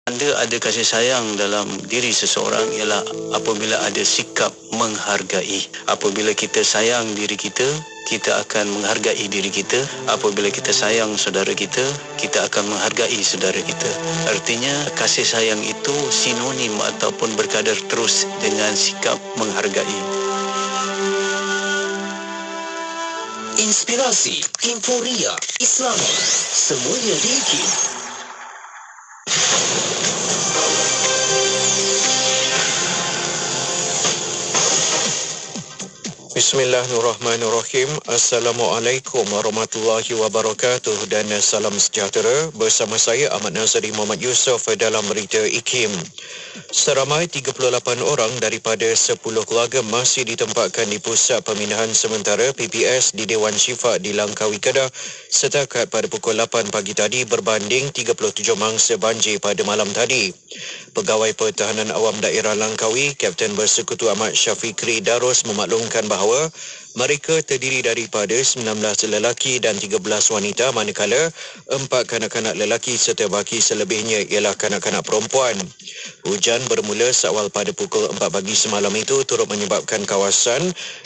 Tanda ada kasih sayang dalam diri seseorang ialah apabila ada sikap menghargai. Apabila kita sayang diri kita, kita akan menghargai diri kita. Apabila kita sayang saudara kita, kita akan menghargai saudara kita. Artinya kasih sayang itu sinonim ataupun berkadar terus dengan sikap menghargai. Inspirasi, Inforia, Islami, semuanya di IKIM. Bismillahirrahmanirrahim. Assalamualaikum warahmatullahi wabarakatuh dan salam sejahtera. Bersama saya Ahmad Nazari Muhammad Yusof dalam berita IKIM. Seramai 38 orang daripada 10 keluarga masih ditempatkan di Pusat Pemindahan Sementara PPS di Dewan Syifa di Langkawi, Kedah setakat pada pukul 8 pagi tadi berbanding 37 mangsa banjir pada malam tadi. Pegawai Pertahanan Awam Daerah Langkawi, Kapten Bersekutu Ahmad Syafikri Darus memaklumkan bahawa mereka terdiri daripada 19 lelaki dan 13 wanita, manakala 4 kanak-kanak lelaki serta baki selebihnya ialah kanak-kanak perempuan. Hujan bermula seawal pada pukul 4 pagi semalam itu turut menyebabkan kawasan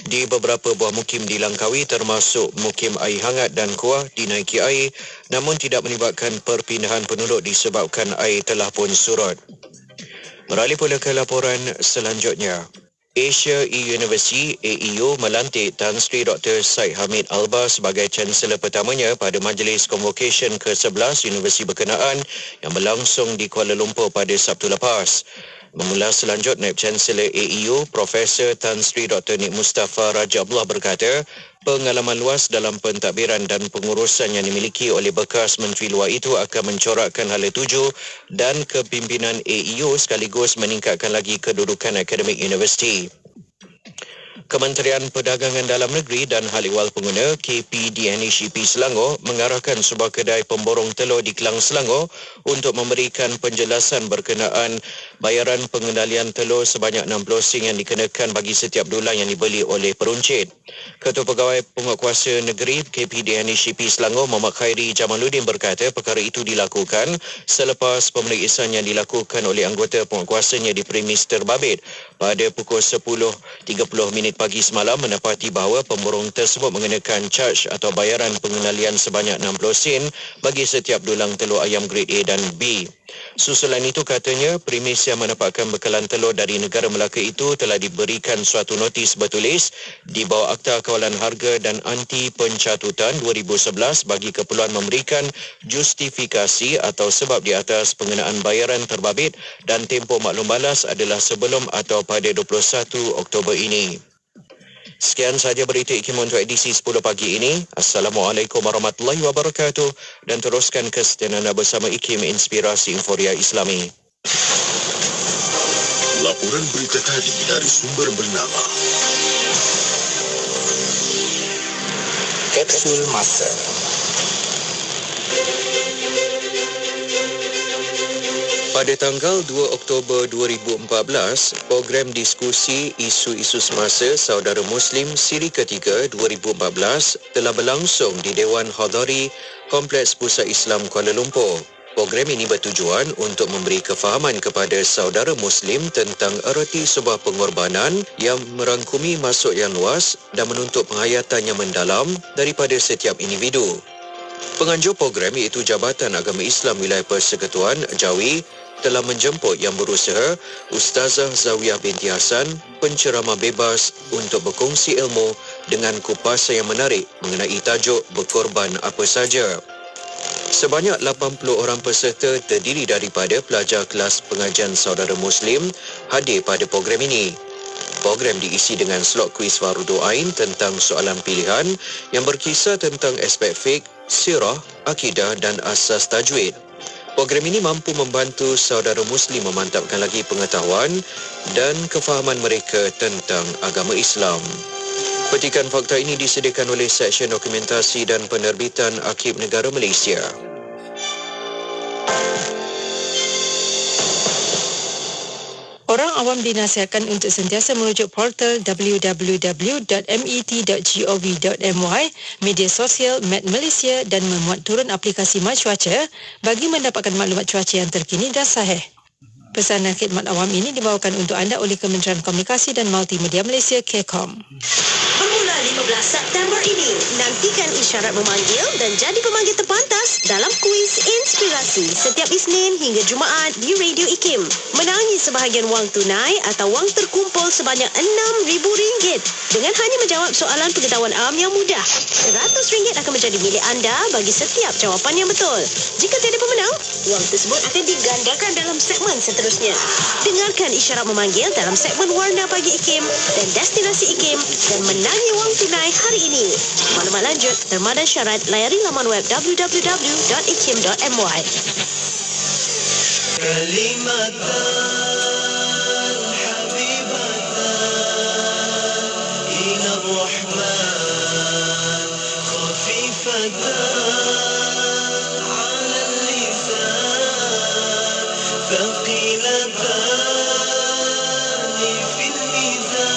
di beberapa buah mukim di Langkawi termasuk mukim air hangat dan kuah dinaiki air, namun tidak menyebabkan perpindahan penduduk disebabkan air telah pun surut. Beralih pula ke laporan selanjutnya. Asia E-University AEU melantik Tan Sri Dr. Syed Hamid Alba sebagai Chancellor pertamanya pada Majlis Convocation ke-11 Universiti berkenaan yang berlangsung di Kuala Lumpur pada Sabtu lepas. Mengulas selanjut, Naib Chancellor AEU, Profesor Tan Sri Dr. Nik Mustafa Raja Abdullah berkata, pengalaman luas dalam pentadbiran dan pengurusan yang dimiliki oleh bekas Menteri Luar itu akan mencorakkan hala tuju dan kepimpinan AEU sekaligus meningkatkan lagi kedudukan akademik universiti. Kementerian Perdagangan Dalam Negeri dan Hal Ehwal Pengguna KPDNHEP Selangor mengarahkan sebuah kedai pemborong telur di Kelang, Selangor untuk memberikan penjelasan berkenaan bayaran pengendalian telur sebanyak 60 sen yang dikenakan bagi setiap dolar yang dibeli oleh peruncit. Ketua Pegawai Penguatkuasa Negeri KPDNHEP Selangor Muhammad Khairi Jamaluddin berkata perkara itu dilakukan selepas pemeriksaan yang dilakukan oleh anggota penguatkuasanya di premis terbabit pada pukul 10.30 pagi semalam mendapati bahawa pemborong tersebut mengenakan charge atau bayaran pengendalian sebanyak 60 sen bagi setiap dulang telur ayam grade A dan B. Susulan itu katanya, premis yang mendapatkan bekalan telur dari negara Melaka itu telah diberikan suatu notis bertulis di bawah Akta Kawalan Harga dan Anti Pencatutan 2011 bagi keperluan memberikan justifikasi atau sebab di atas pengenaan bayaran terbabit dan tempoh maklum balas adalah sebelum atau pada 21 Oktober ini. Sekian sahaja berita IKIM untuk edisi 10 pagi ini. Assalamualaikum warahmatullahi wabarakatuh dan teruskan kesetiaan anda bersama IKIM Inspirasi Inforia Islami. Laporan berita tadi dari sumber bernama Kapsul Masa. Pada tanggal 2 Oktober 2014, program diskusi isu-isu semasa Saudara Muslim Siri ketiga 2014 telah berlangsung di Dewan Hadari Kompleks Pusat Islam Kuala Lumpur. Program ini bertujuan untuk memberi kefahaman kepada saudara Muslim tentang erti sebuah pengorbanan yang merangkumi maksud yang luas dan menuntut penghayatan yang mendalam daripada setiap individu. Penganjur program iaitu Jabatan Agama Islam Wilayah Persekutuan Jawi telah menjemput yang berusaha Ustazah Zawiyah binti Hasan, penceramah bebas untuk berkongsi ilmu dengan kupasan yang menarik mengenai tajuk berkorban apa saja. Sebanyak 80 orang peserta terdiri daripada pelajar kelas pengajian saudara Muslim hadir pada program ini. Program diisi dengan slot kuis Fardu Ain tentang soalan pilihan yang berkisar tentang aspek fiqh, sirah, akidah dan asas tajwid. Program ini mampu membantu saudara Muslim memantapkan lagi pengetahuan dan kefahaman mereka tentang agama Islam. Petikan fakta ini disediakan oleh Seksyen Dokumentasi dan Penerbitan Arkib Negara Malaysia. Orang awam dinasihatkan untuk sentiasa merujuk portal www.met.gov.my, media sosial Met Malaysia dan memuat turun aplikasi My Cuaca bagi mendapatkan maklumat cuaca yang terkini dan sahih. Pesanan khidmat awam ini dibawakan untuk anda oleh Kementerian Komunikasi dan Multimedia Malaysia, KCOM. Bermula 15 September ini, nantikan isyarat memanggil dan jadi pemanggil terpantas dalam kuis inspirasi setiap Isnin hingga Jumaat di Radio IKIM. Menangi sebahagian wang tunai atau wang terkumpul sebanyak RM6,000 dengan hanya menjawab soalan pengetahuan awam yang mudah. RM100 akan menjadi milik anda bagi setiap jawapan yang betul. Jika tiada pemenang, wang tersebut akan digandakan dalam segmen seterusnya. Dengarkan isyarat memanggil dalam segmen Warna Pagi IKIM dan Destinasi IKIM dan menangi wang tunai hari ini. Maklumat lanjut, terma dan syarat layari laman web www.ikim.my. كلمتان حبيبتان إلى الرحمن خفيفتان على اللسان ثقيلتان في الميزان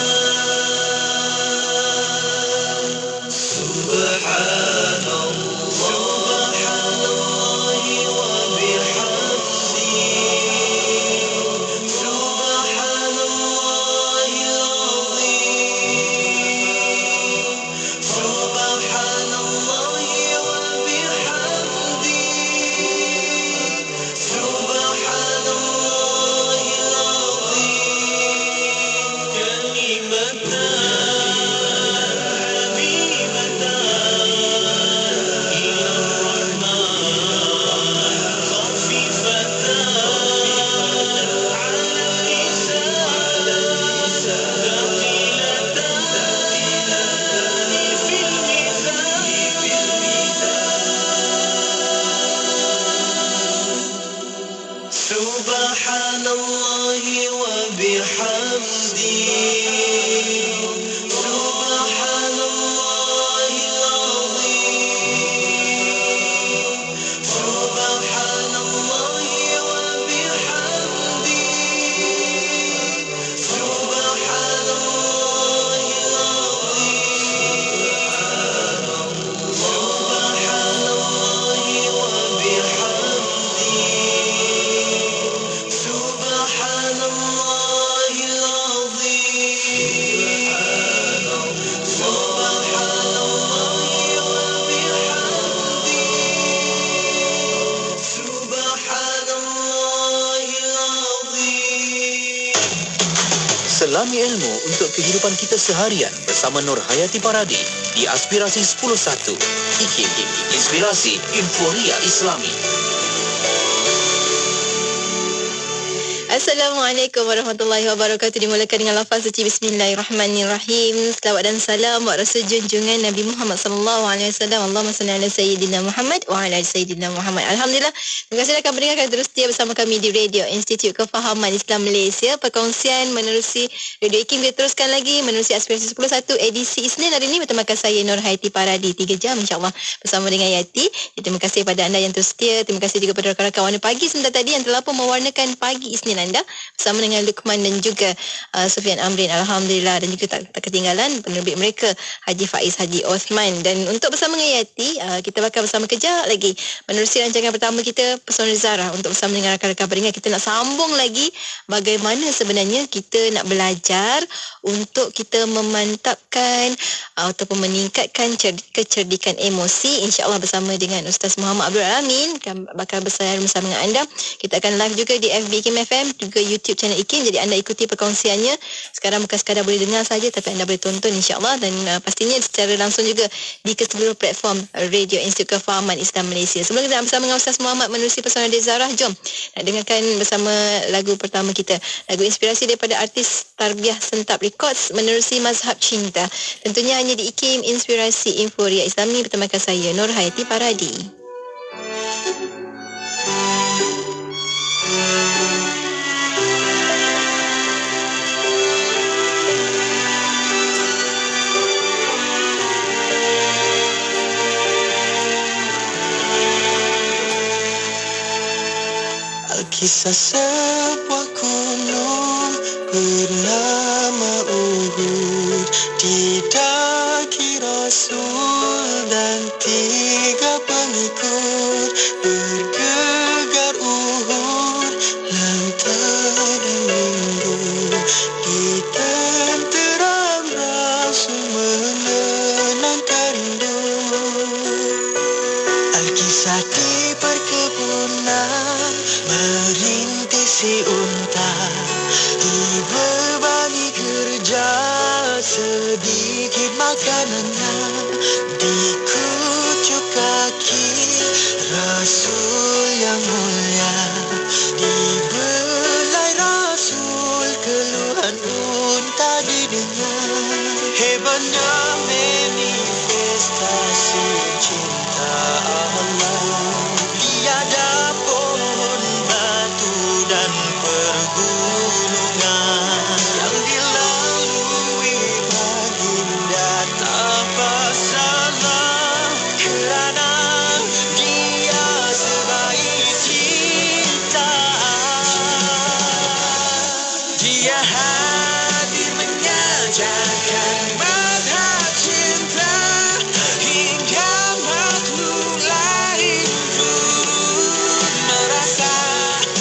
سبحان الله وبحمده سبحان الله العظيم سبحان الله وبحمده سبحان الله العظيم كلمتان حبيبتان إلى الرحمن خفيفتان على اللسان ثقيلتان في الميزان سبحان الله وبحمده سبحان الله العظيم سبحان الله وبحمده سبحان الله العظيم سبحان الله وبحمده سبحان الله العظيم سبحان الله وبحمده سبحان الله العظيم. Selami ilmu untuk kehidupan kita seharian bersama Nur Hayati Paradi di Aspirasi 10.1. IKIM, Inspirasi Inforia Islami. Assalamualaikum warahmatullahi wabarakatuh. Dimulakan dengan lafaz suci Bismillahirrahmanirrahim. Selawat dan salam buat Rasul junjungan Nabi Muhammad sallallahu alaihi wasallam. Allahumma salli ala sayyidina Muhammad wa ala ali sayyidina Muhammad. Alhamdulillah. Terima kasih akan mendengarkan terus setia bersama kami di Radio Institut Kefahaman Islam Malaysia. Perkongsian menerusi Radio IKIM diteruskan lagi menerusi Aspirasi 10.1 edisi Isnin hari ini bertemakan saya Nur Hayati Paradi 3 jam insya-Allah bersama dengan Yati. Terima kasih kepada anda yang terus setia. Terima kasih juga kepada rakan-rakan Warna Pagi sebentar tadi yang telah pun mewarnakan pagi Isnin anda bersama dengan Luqman dan juga Sufian Amrin. Alhamdulillah. Dan juga tak ketinggalan penerbit mereka Haji Faiz, Haji Osman. Dan untuk bersama dengan Yati, kita bakal bersama kejap lagi menerusi rancangan pertama kita Pesona Zarah. Untuk bersama dengan rakan-rakan peringat, kita nak sambung lagi bagaimana sebenarnya kita nak belajar untuk kita memantapkan ataupun meningkatkan kecerdikan emosi. InsyaAllah bersama dengan Ustaz Muhammad Abdul Alamin bakal bersama dengan anda. Kita akan live juga di FB IKIM FM, juga YouTube channel IKIM. Jadi anda ikuti perkongsiannya. Sekarang bukan sekadar boleh dengar saja, tapi anda boleh tonton insyaAllah. Dan pastinya secara langsung juga di seluruh platform Radio Institut Kefahaman Islam Malaysia. Sebelum kita bersama dengan Ustaz Muhammad menerusi Pesona Zarah, jom nak dengarkan bersama lagu pertama kita. Lagu inspirasi daripada artis Tarbiyah Sentap Records menerusi Mazhab Cinta. Tentunya hanya di IKIM Inspirasi Inforia Islami bertemakan saya Nur Hayati Paradi. Kisah sebuah gunung bernama Uhud, didaki Rasul dan 3 pengikut. Bergegar Uhud, lantai dan minggu, ditenteram Rasul menenangkan rindu. Alkisah di perkebunan, merintisi unta, dibebani kerja, sedikit makanannya, dikucuk kaki Rasul yang mulia, dibelai Rasul, keluhan unta didengar. Hebatnya manifestasi cinta Allah, tiada pohon, batu dan pergunungan yang dilalui baginda tanpa salah, kerana dia sebaik cinta. Dia hadir menyajarkan mazhab cinta, hingga makhluk lain turut merasa,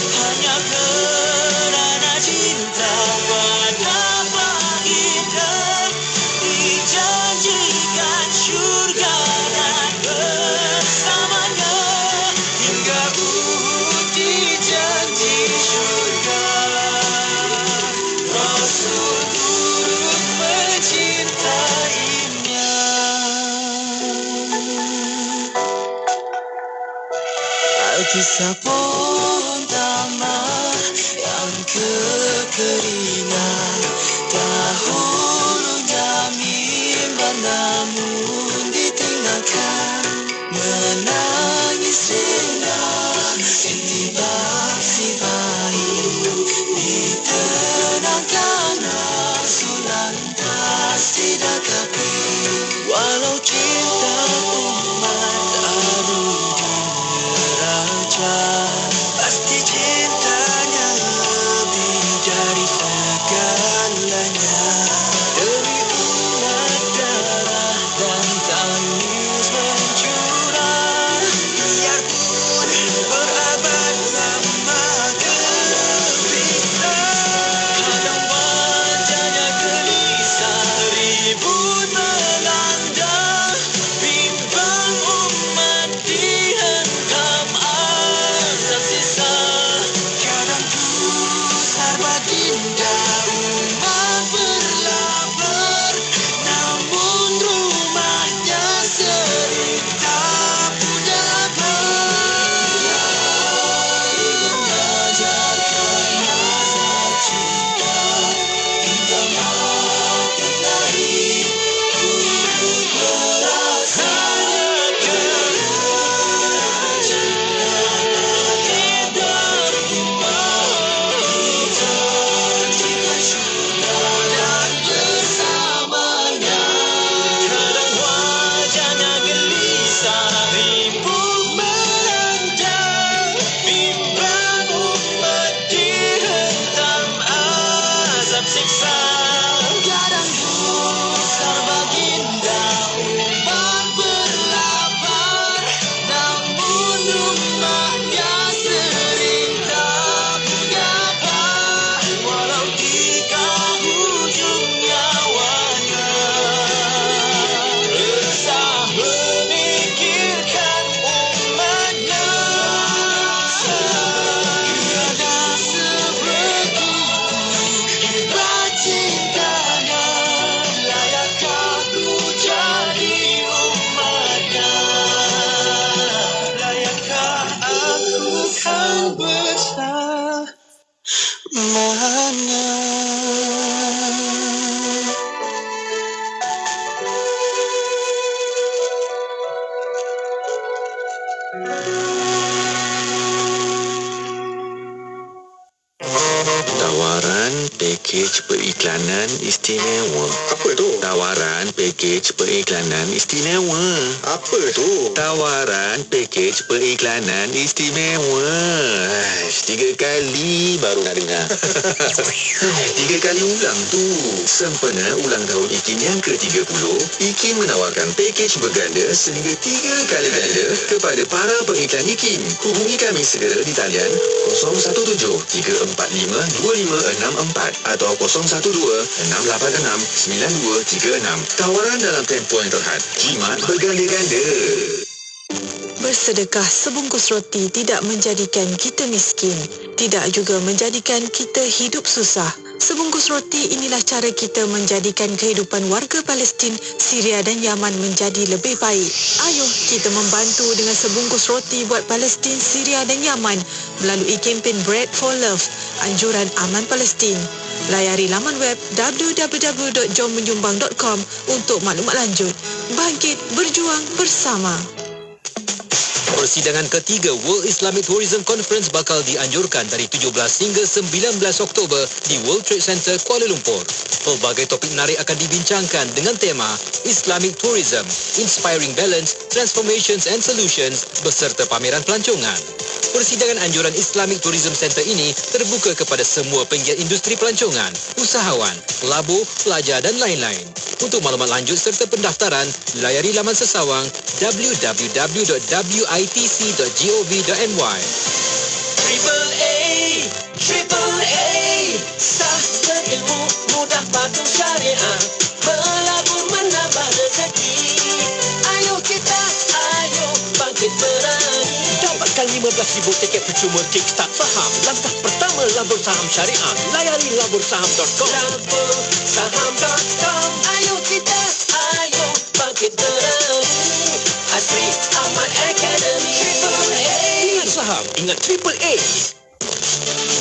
hanya kerana cinta pada baginda, dijanjikan syurga dan bersamanya, hingga Uhud dijanji syurga. Rasul turut mencintainya. Alkisah pohon taman yang kekeringan, dahulunya mimbar namun ditinggalkan, menangis rendah setiap si bayi, ditenangkan Rasul lantas didakapi. Walau cinta umat taruh di neraca, pasti cintanya lebih dari segalanya. Demi umat darah Tawaran pakej periklanan istimewa. Apa tu? Tawaran pakej periklanan istimewa. Apa tu? Tawaran pakej periklanan istimewa. 3 kali baru nak dengar. 3 kali ulang tu. Sempena ulang tahun IKIM yang ke-30, IKIM menawarkan pakej berganda sehingga 3 kali ganda kepada para pengiklan IKIM. Hubungi kami segera di talian 017-345-2564 atau 012-686-9236. Tawaran dalam tempoh yang terhad. Jimat berganda-ganda. Bersedekah sebungkus roti tidak menjadikan kita miskin, tidak juga menjadikan kita hidup susah. Sebungkus roti inilah cara kita menjadikan kehidupan warga Palestin, Syria dan Yaman menjadi lebih baik. Ayuh kita membantu dengan sebungkus roti buat Palestin, Syria dan Yaman melalui kempen Bread for Love, anjuran aman Palestin. Layari laman web www.jommenyumbang.com untuk maklumat lanjut. Bangkit berjuang bersama. Persidangan ketiga World Islamic Tourism Conference bakal dianjurkan dari 17 hingga 19 Oktober di World Trade Center Kuala Lumpur. Pelbagai topik menarik akan dibincangkan dengan tema Islamic Tourism, Inspiring Balance, Transformations and Solutions beserta pameran pelancongan. Persidangan anjuran Islamic Tourism Center ini terbuka kepada semua penggiat industri pelancongan, usahawan, pelabur, pelajar dan lain-lain. Untuk maklumat lanjut serta pendaftaran, layari laman sesawang www.witc.gov.my. Triple A, sah berilmu, mudah patuh syariah, melabur menambah rezeki. Ayo bangkit berani. Dapatkan 15,000 tiket percuma Kickstart Saham. Langkah pertama labur saham syariah. Layari labursaham.com. Labursaham.com. Ayo bangkit berani. Asri Ahmad Academy. Triple A. Ingat saham, ingat Triple A.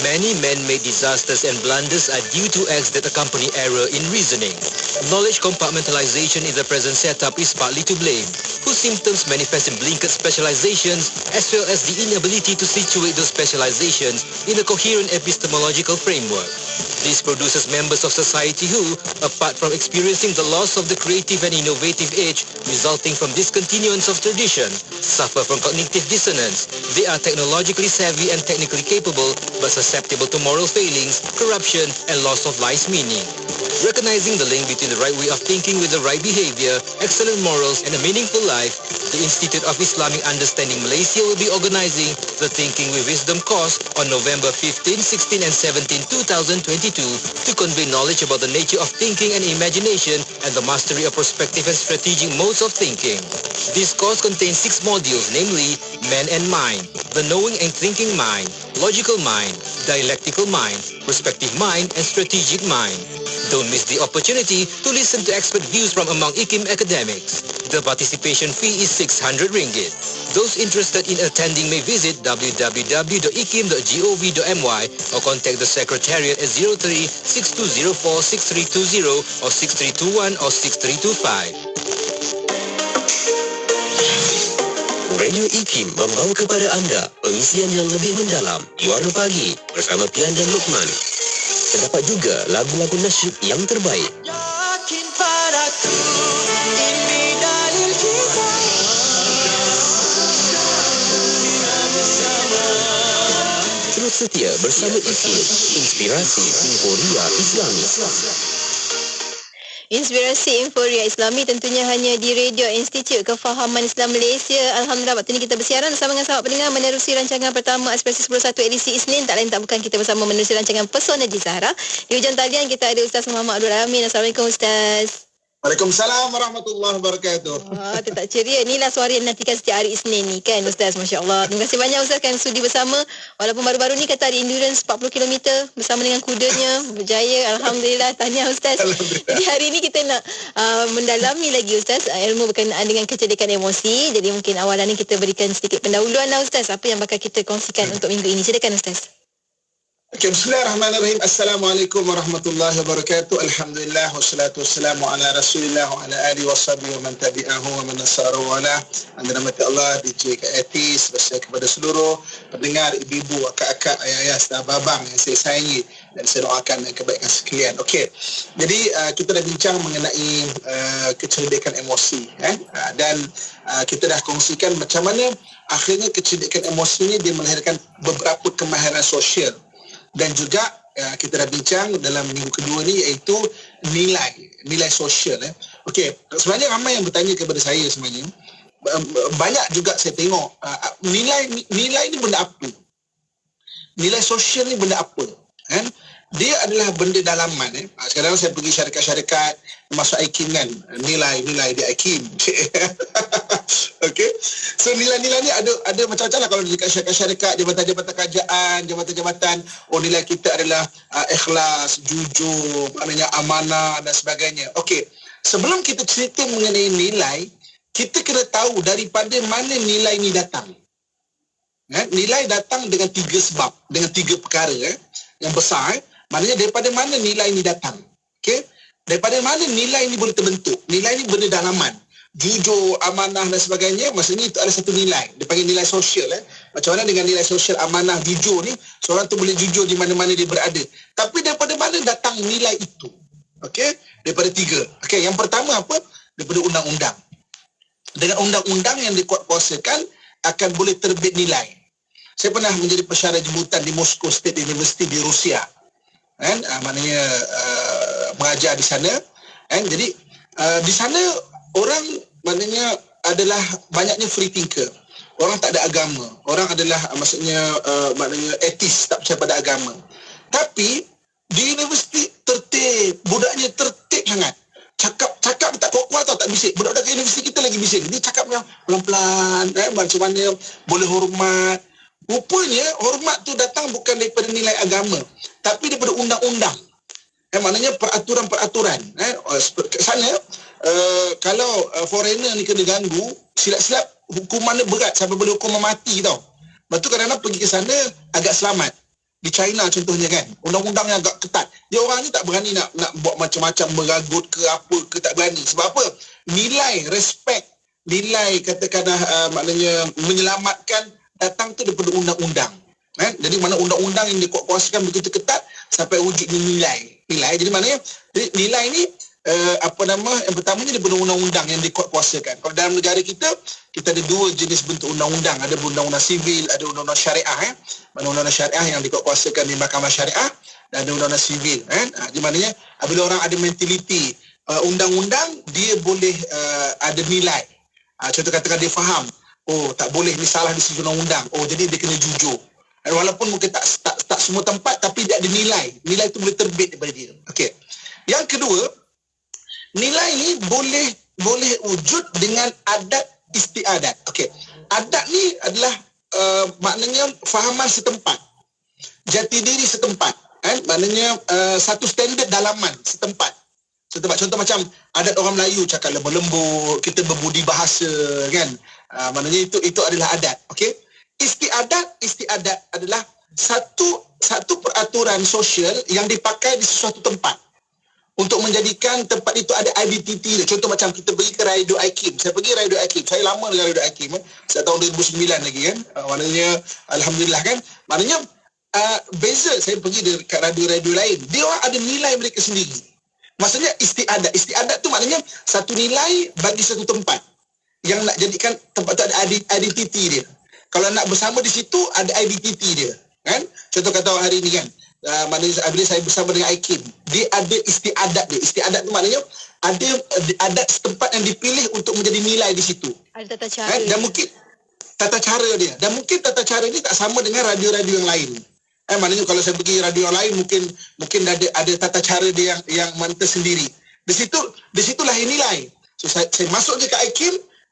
Many man-made disasters and blunders are due to acts that accompany error in reasoning. Knowledge compartmentalization in the present setup is partly to blame, whose symptoms manifest in blinkered specializations as well as the inability to situate those specializations in a coherent epistemological framework. This produces members of society who, apart from experiencing the loss of the creative and innovative edge resulting from discontinuance of tradition, suffer from cognitive dissonance. They are technologically savvy and technically capable, but susceptible to moral failings, corruption, and loss of life's meaning. Recognizing the link between the right way of thinking with the right behavior, excellent morals, and a meaningful life, the Institute of Islamic Understanding Malaysia will be organizing the Thinking with Wisdom course on November 15, 16, and 17, 2022 to convey knowledge about the nature of thinking and imagination and the mastery of perspective and strategic modes of thinking. This course contains 6 modules, namely Man and Mind, the Knowing and Thinking Mind, Logical Mind, Dialectical Mind, Perspective Mind, and Strategic Mind. Don't miss the opportunity to listen to expert views from among IKIM academics. The participation fee is RM600. Those interested in attending may visit www.ikim.gov.my or contact the Secretariat at 03-6204-6320 or 6321 or 6325. Radio IKIM membawa kepada anda pengisian yang lebih mendalam di Warna Pagi bersama Pian dan Luqman. Terdapat juga lagu-lagu nasyid yang terbaik. Yakin padaku, ini dalil kita. Terus setia bersama IKIM, inspirasi Inforia Islami. Inspirasi Inforia Islami tentunya hanya di Radio Institut Kefahaman Islam Malaysia. Alhamdulillah, waktu ini kita bersiaran bersama dengan sahabat pendengar menerusi rancangan pertama Aspirasi 10.1 edisi Isnin. Tak lain tak bukan kita bersama menerusi rancangan Pesona Di Zahra. Di hujung talian kita ada Ustaz Muhammad Abdul Alamin. Assalamualaikum Ustaz. Waalaikumsalam warahmatullahi wabarakatuh. Tetap ceria. Inilah suara yang nantikan setiap hari Isnin ni kan Ustaz. Masya Allah. Terima kasih banyak Ustaz kan sudi bersama. Walaupun baru-baru ni kata ada endurance 40 km bersama dengan kudanya. Berjaya. Alhamdulillah. Tahniah Ustaz. Jadi hari ni kita nak mendalami lagi Ustaz ilmu berkenaan dengan kecerdikan emosi. Jadi mungkin awalan ni kita berikan sedikit pendahuluan lah Ustaz. Apa yang bakal kita kongsikan untuk minggu ini. Silakan Ustaz. Okey, bismillahirrahmanirrahim. Assalamualaikum warahmatullahi wabarakatuh. Alhamdulillah wassalatu wassalamu ala Rasulillah wa ala alihi washabihi wa man tabi'ahu wa man nasara wa ala. Anda nama Allah DJ Etis, bersama kepada seluruh pendengar, ibu-ibu, akak-akak, ayah-ayah, saudara babang yang saya sayangi dan saya doakan kebaikan sekalian. Okey. Jadi kita dah bincang mengenai kecerdikan emosi dan kita dah kongsikan macam mana akhirnya kecerdikan emosi ni dia melahirkan beberapa kemahiran sosial. Dan juga kita dah bincang dalam minggu kedua ni iaitu nilai sosial. Okey, sebenarnya ramai yang bertanya kepada saya sebenarnya. Banyak juga saya tengok nilai ni benda apa? Nilai sosial ni benda apa? Dia adalah benda dalaman. Sekarang saya pergi syarikat-syarikat masuk IKIM kan, nilai di IKIM. Okey. So nilai-nilai ni ada macam-macam lah. Kalau dekat syarikat-syarikat, jabatan-jabatan kerajaan, jabatan-jabatan, nilai kita adalah ikhlas, jujur, maknanya amanah dan sebagainya. Okey. Sebelum kita cerita mengenai nilai, kita kena tahu daripada mana nilai ni datang. Nilai datang dengan 3 sebab, dengan 3 perkara yang besar. Maknanya daripada mana nilai ni datang. Okey? Daripada mana nilai ni boleh terbentuk. Nilai ni benda dalaman. Jujur, amanah dan sebagainya, maksudnya itu ada satu nilai. Dia panggil nilai sosial. Macam mana dengan nilai sosial, amanah, jujur ni, seorang tu boleh jujur di mana-mana dia berada. Tapi daripada mana datang nilai itu? Okey? Daripada 3. Okey, yang pertama apa? Daripada undang-undang. Dengan undang-undang yang dikuatkuasakan akan boleh terbit nilai. Saya pernah menjadi pensyarah jemputan di Moscow State University di Rusia. Maknanya mengajar di sana. Jadi di sana orang maknanya adalah banyaknya free thinker. Orang tak ada agama. Orang adalah maknanya etis, tak percaya pada agama. Tapi di universiti tertib, budaknya tertib sangat. Cakap tak kuat-kuat tau, tak bisik. Budak-budak universiti kita lagi bisik. Dia cakapnya pelan-pelan, macam mana boleh hormat. Rupanya hormat tu datang bukan daripada nilai agama, tapi daripada undang-undang. Maknanya peraturan-peraturan. Sana kalau foreigner ni kena ganggu, silap-silap hukumannya berat sampai boleh hukuman mati tau. Lepas tu kadang-kadang pergi ke sana agak selamat. Di China contohnya kan, undang-undangnya agak ketat. Dia orang ni tak berani nak buat macam-macam, meragut ke apa ke, tak berani. Sebab apa? Nilai respect, nilai katakanlah maknanya menyelamatkan datang tu daripada undang-undang. Jadi mana undang-undang yang dikuatkuasakan begitu ketat sampai wujud nilai. Jadi maknanya nilai ni yang pertamanya daripada undang-undang yang dikuatkuasakan. Kalau dalam negara kita ada 2 jenis bentuk undang-undang. Ada undang-undang sivil, ada undang-undang syariah. Mana undang-undang syariah yang dikuatkuasakan di mahkamah syariah, dan ada undang-undang sivil. Jadi maknanya bila orang ada mentaliti undang-undang, dia boleh ada nilai. Contoh katakan dia faham, tak boleh ni salah di sisi undang-undang. Jadi dia kena jujur. Walaupun mungkin tak semua tempat, tapi dia ada nilai. Nilai itu boleh terbit daripada dia. Okey. Yang kedua, nilai ni boleh wujud dengan adat istiadat. Okey. Adat ni adalah maknanya fahaman setempat. Jati diri setempat. Maknanya satu standard dalaman setempat. Contoh macam adat orang Melayu cakap lembut-lembut, kita berbudi bahasa kan. Maknanya itu adalah adat. Okey. Istiadat adalah satu peraturan sosial yang dipakai di sesuatu tempat untuk menjadikan tempat itu ada identiti. Contoh macam kita pergi ke Radio IKIM. Saya pergi Radio IKIM. Saya lama dengan Radio IKIM. Saya tahun 2009 lagi kan. Maknanya alhamdulillah kan. Maknanya beza saya pergi dekat radio-radio lain. Dia orang ada nilai mereka sendiri. Maksudnya istiadat. Istiadat tu maknanya satu nilai bagi satu tempat yang nak jadikan tempat tu ada identiti dia. Kalau nak bersama di situ, ada identiti dia. Kan? Contoh kata hari ni kan, maknanya bila saya bersama dengan IKIM, dia ada istiadat dia. Istiadat tu maknanya ada adat setempat yang dipilih untuk menjadi nilai di situ. Ada tata cara. Dan mungkin tata cara dia. Dan mungkin tata cara ni tak sama dengan radio-radio yang lain. Maknanya kalau saya pergi radio yang lain, mungkin ada tata cara dia yang mantap sendiri. Di situ lahir nilai. So saya masuk je ke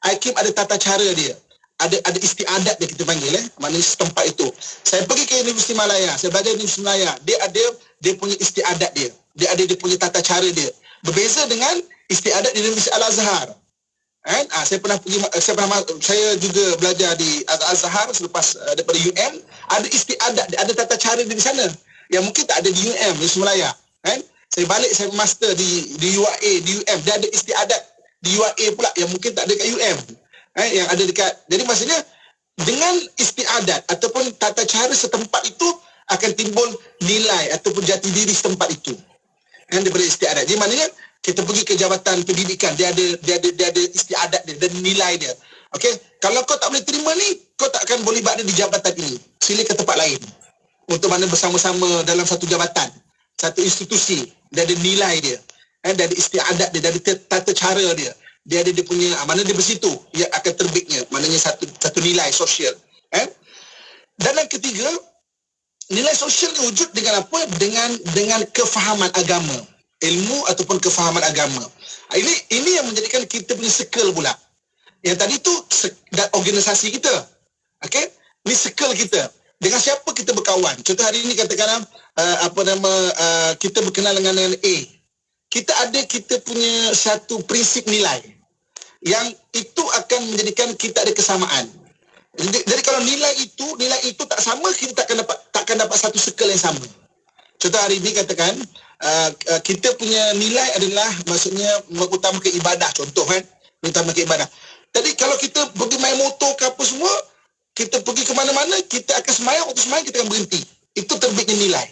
IKIM ada tata cara dia. Ada istiadat dia kita panggil maknanya setempat itu. Saya pergi ke Universiti Malaya, saya belajar di Universiti Malaya, dia punya istiadat dia. Dia ada dia punya tata cara dia. Berbeza dengan istiadat di Universiti Al-Azhar. Saya juga belajar di Al-Azhar selepas daripada UM, ada istiadat, ada tata cara dia di sana yang mungkin tak ada di UM, di Semelaya. Kan? Saya balik, saya master di UAA, di UM. Dia ada istiadat di UAA pula yang mungkin tak ada kat UM. Yang ada dekat. Jadi maksudnya, dengan istiadat ataupun tata cara setempat itu akan timbul nilai ataupun jati diri setempat itu. Daripada istiadat. Jadi maknanya, kita pergi ke jabatan pendidikan, dia ada istiadat dia, dan nilai dia. Okey, kalau kau tak boleh terima ni, kau tak akan boleh berada di jabatan ini. Sila ke tempat lain. Untuk mana bersama-sama dalam satu jabatan, satu institusi, dia ada nilai dia. Dia ada istiadat dia, dia ada tata cara dia. Dia ada dia punya, mana dia bersitu, ia akan terbitnya. Maknanya satu nilai sosial. Dan yang ketiga, nilai sosial ni wujud dengan apa? Dengan kefahaman agama. Ilmu ataupun kefahaman agama. Ini yang menjadikan kita punya circle pula. Yang tadi tu organisasi kita. Okey? Ni circle kita. Dengan siapa kita berkawan? Contoh hari ini katakanlah kita berkenal dengan A. Kita punya satu prinsip nilai. Yang itu akan menjadikan kita ada kesamaan. Jadi kalau nilai itu tak sama, kita takkan dapat satu circle yang sama. Contoh hari ini katakan kita punya nilai adalah maksudnya mengutamakan ibadah, contoh kan, mengutamakan ibadah. Jadi kalau kita pergi main motor ke apa semua, kita pergi ke mana-mana, kita akan semayang, waktu semayang kita akan berhenti. Itu terbitnya nilai.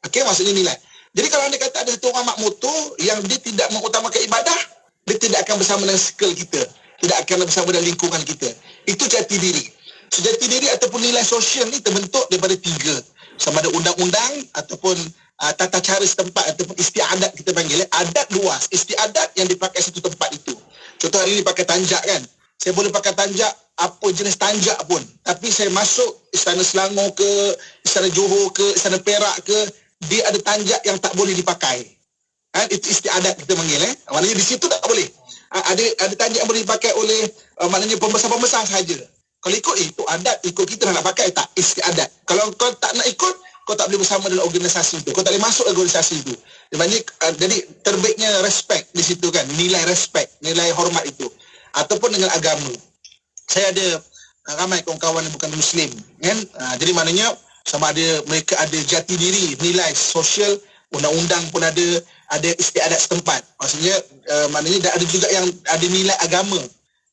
Okey, maksudnya nilai. Jadi kalau anda kata ada satu orang mak motor yang dia tidak mengutamakan ibadah, dia tidak akan bersama dengan circle kita, tidak akan bersama dengan lingkungan kita. Itu jati diri. So, jati diri ataupun nilai sosial ni terbentuk daripada 3. Sama ada undang-undang ataupun tata cara setempat ataupun istiadat kita panggil. Adat luas, istiadat yang dipakai satu tempat itu. Contoh hari ni pakai tanjak kan. Saya boleh pakai tanjak apa jenis tanjak pun. Tapi saya masuk Istana Selangor ke, Istana Johor ke, Istana Perak ke, dia ada tanjak yang tak boleh dipakai. Itu istiadat kita panggil. Maknanya di situ tak boleh. Ada tanjak yang boleh dipakai oleh maknanya pembesar-pembesar sahaja. Kalau ikut itu adat, ikut kita nak pakai tak? Istiadat. Kalau kau tak nak ikut, kau tak boleh bersama dalam organisasi itu. Kau tak boleh masuk organisasi itu. Jadi terbitnya respect di situ kan. Nilai respect, nilai hormat itu. Ataupun dengan agama. Saya ada ramai kawan-kawan yang bukan Muslim. Kan? Jadi maknanya sama ada mereka ada jati diri, nilai sosial, undang-undang pun ada istiadat setempat. Maksudnya maknanya ada juga yang ada nilai agama.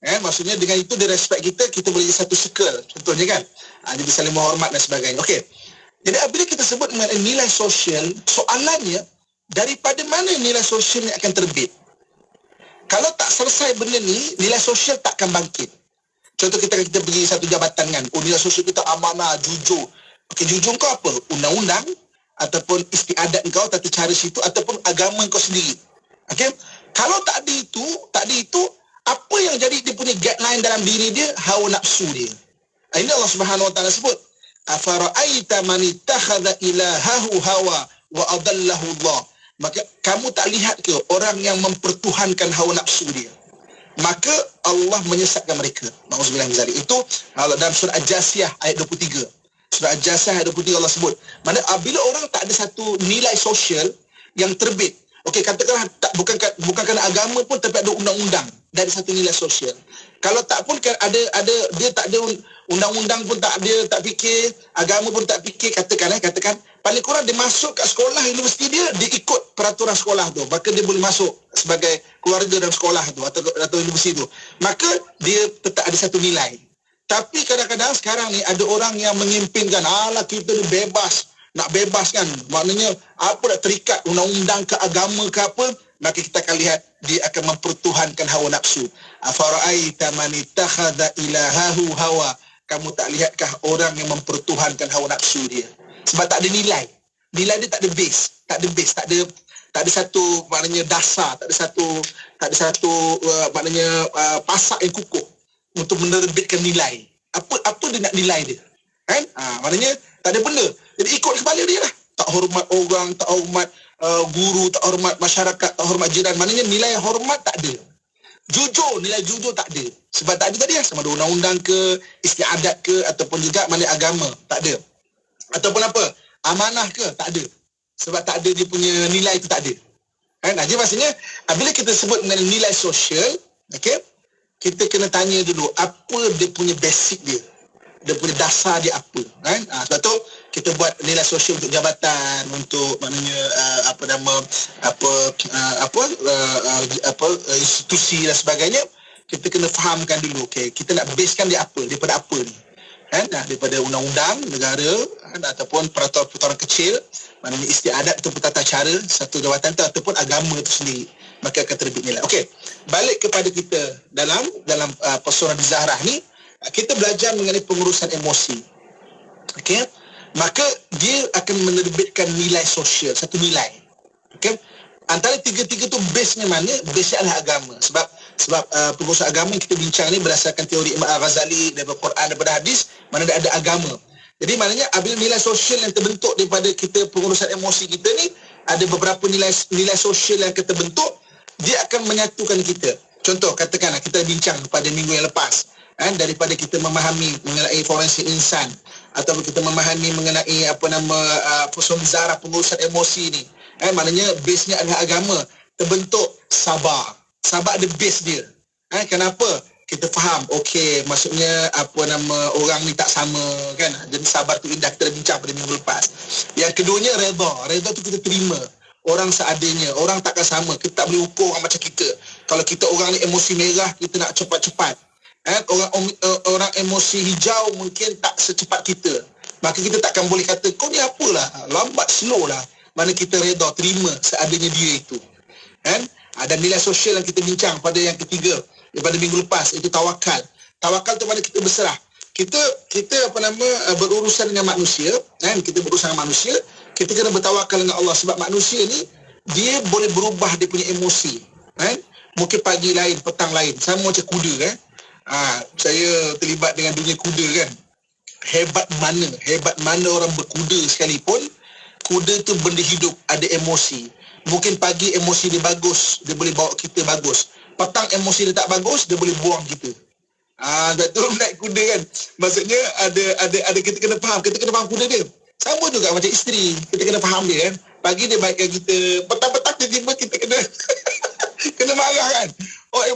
Maksudnya dengan itu dia respect kita boleh jadi satu circle. Contohnya kan. Jadi saling menghormat dan sebagainya. Okey. Jadi apabila kita sebut mengenai nilai sosial, soalannya daripada mana nilai sosial ni akan terbit? Kalau tak selesai benda ni, nilai sosial takkan bangkit. Contoh kita pergi satu jabatan kan. Nilai sosial kita amanah, jujur. Okey, jujur kau apa? Undang-undang ataupun istiadat kau, tata cara situ ataupun agama kau sendiri. Okey? Kalau tak ada itu, apa yang jadi dia punya guideline dalam diri dia? Hawa nafsu dia. Ini Allah Subhanahu Wa Taala sebut, afara'aita man ittakhadha ilahahu hawa wa adallahu Allah. Maka kamu tak lihat ke orang yang mempertuhankan hawa nafsu dia? Maka Allah menyesatkan mereka. Nauzubillah min zalik. Itu dalam surah Al-Jasiyah ayat 23. Surah Al-Jasiyah ayat 23 Allah sebut. Mana bila orang tak ada satu nilai sosial yang terbit. Okey, katakanlah bukan kerana agama pun, tapi ada undang-undang dari satu nilai sosial. Kalau tak pun ada dia tak ada undang-undang pun tak ada, tak fikir, agama pun tak fikir, katakan paling kurang dia masuk kat sekolah universiti dia ikut peraturan sekolah tu, maka dia boleh masuk sebagai keluarga dalam sekolah tu atau universiti tu, maka dia tetap ada satu nilai. Tapi kadang-kadang sekarang ni ada orang yang mengimpinkan, alah kita ni bebas, nak bebas kan, maknanya apa nak terikat undang-undang ke agama ke apa, maka kita akan lihat dia akan mempertuhankan hawa nafsu. Afara'aita man ittakhadha ilahahu hawa. Kamu tak lihatkah orang yang mempertuhankan hawa nafsu dia? Sebab tak ada nilai. Nilai dia tak ada base, tak ada satu maknanya dasar, tak ada satu maknanya pasak yang kukuh untuk menerbitkan nilai. Apa dia nak nilai dia? Kan? Maknanya tak ada benda. Jadi ikut kepala dia lah. Tak hormat orang, tak hormat guru, tak hormat masyarakat, tak hormat jiran. Maknanya nilai hormat tak ada. Nilai jujur tak ada. Sebab tak ada tadi lah. Sama ada undang-undang ke, istiadat ke, ataupun juga mana agama. Tak ada. Ataupun apa? Amanah ke? Tak ada. Sebab tak ada dia punya nilai tu, tak ada. Kan? Jadi maksudnya, bila kita sebut mengenai nilai sosial, okay, kita kena tanya dulu, apa dia punya basic dia? dia punya dasar dia apa kan. Sebab tu kita buat nilai sosial untuk jabatan, untuk maknanya institusi dan sebagainya. Kita kena fahamkan dulu, okey, kita nak basekan dia apa, daripada apa ni kan, daripada undang-undang negara kan, ataupun peraturan-peraturan kecil, maknanya istiadat ataupun tata cara satu jabatan tu, ataupun agama tu sendiri, maka akan terbit nilai. Okey, balik kepada kita dalam pesona di Zahrah ni, kita belajar mengenai pengurusan emosi. Okey, maka dia akan menerbitkan nilai sosial, satu nilai. Okey, antara tiga-tiga tu base-nya mana? Base-nya adalah agama. Sebab pengurusan agama yang kita bincang ni berdasarkan teori Imam Al-Ghazali, daripada Quran, daripada hadis, mana ada agama. Jadi maknanya apabila nilai sosial yang terbentuk daripada kita pengurusan emosi kita ni, ada beberapa nilai sosial yang kita bentuk, dia akan menyatukan kita. Contoh, katakanlah kita bincang pada minggu yang lepas, daripada kita memahami mengenai forensik insan, ataupun kita memahami mengenai pesona Zahrah pengurusan emosi ni, maknanya base-nya adalah agama, terbentuk sabar ada base dia. Kenapa? Kita faham, okey, maksudnya orang ni tak sama kan. Jadi sabar tu indah, kita dah bincang pada minggu lepas. Yang keduanya redha tu kita terima orang seadanya, orang takkan sama, kita tak boleh ukur orang macam kita. Kalau kita orang ni emosi merah, kita nak cepat-cepat. Orang emosi hijau mungkin tak secepat kita, maka kita takkan boleh kata kau ni apalah, lambat, slow lah. Mana kita redha, terima seadanya dia itu kan. Ada nilai sosial yang kita bincang pada yang ketiga daripada minggu lepas, itu tawakal tu mana kita berserah. Kita berurusan dengan manusia kan, kita berurusan dengan manusia, kita kena bertawakal dengan Allah. Sebab manusia ni dia boleh berubah dia punya emosi kan. Mungkin pagi lain, petang lain, sama macam kuda kan. Saya terlibat dengan dunia kuda kan. Hebat mana orang berkuda sekalipun, kuda tu benda hidup, ada emosi. Mungkin pagi emosi dia bagus, dia boleh bawa kita bagus. Petang emosi dia tak bagus, dia boleh buang kita. Betul naik kuda kan. Maksudnya ada kita kena faham kuda dia. Sama juga macam isteri, kita kena faham dia kan. Pagi dia baikkan kita, petang-petang tiba-tiba kita kena marah kan.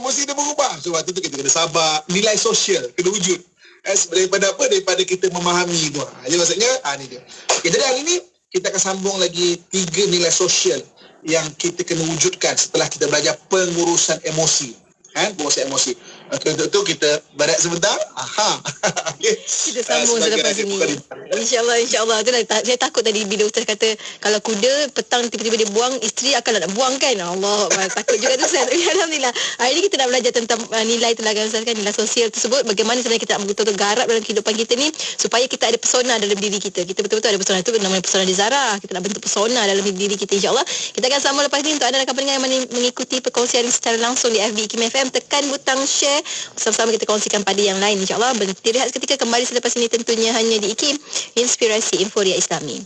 Emosi dia berubah. Sebab tu kita kena sabar. Nilai sosial kena wujud. Daripada apa? Daripada kita memahami tu. Jadi maksudnya ni dia. Okay, jadi hari ni kita akan sambung lagi 3 nilai sosial yang kita kena wujudkan setelah kita belajar pengurusan emosi. Pengurusan emosi. Untuk itu kita berehat sebentar. Okay. Kita sambung selepas ini. InsyaAllah. Itulah, saya takut tadi bila Ustaz kata kalau kuda petang tiba-tiba dia buang, isteri akan nak buang kan. Allah, takut juga tu Ustaz. Alhamdulillah. Hari ini kita nak belajar tentang nilai tu lah kan Ustaz kan, nilai sosial tersebut. Bagaimana sebenarnya kita nak betul-betul garap dalam kehidupan kita ni supaya kita ada pesona dalam diri kita. Kita betul-betul ada pesona, itu namanya pesona di Zahrah. Kita nak bentuk pesona dalam diri kita, insyaAllah. Kita akan sambung lepas ni. Untuk anda rakan pendengar yang mengikuti perkongsian secara langsung di FB IKIM FM, tekan butang share, sama-sama kita kongsikan pada yang lain, insyaAllah. Berhenti rehat seketika, kembali selepas ini tentunya hanya di IKIM, Inspirasi Inforia Islami.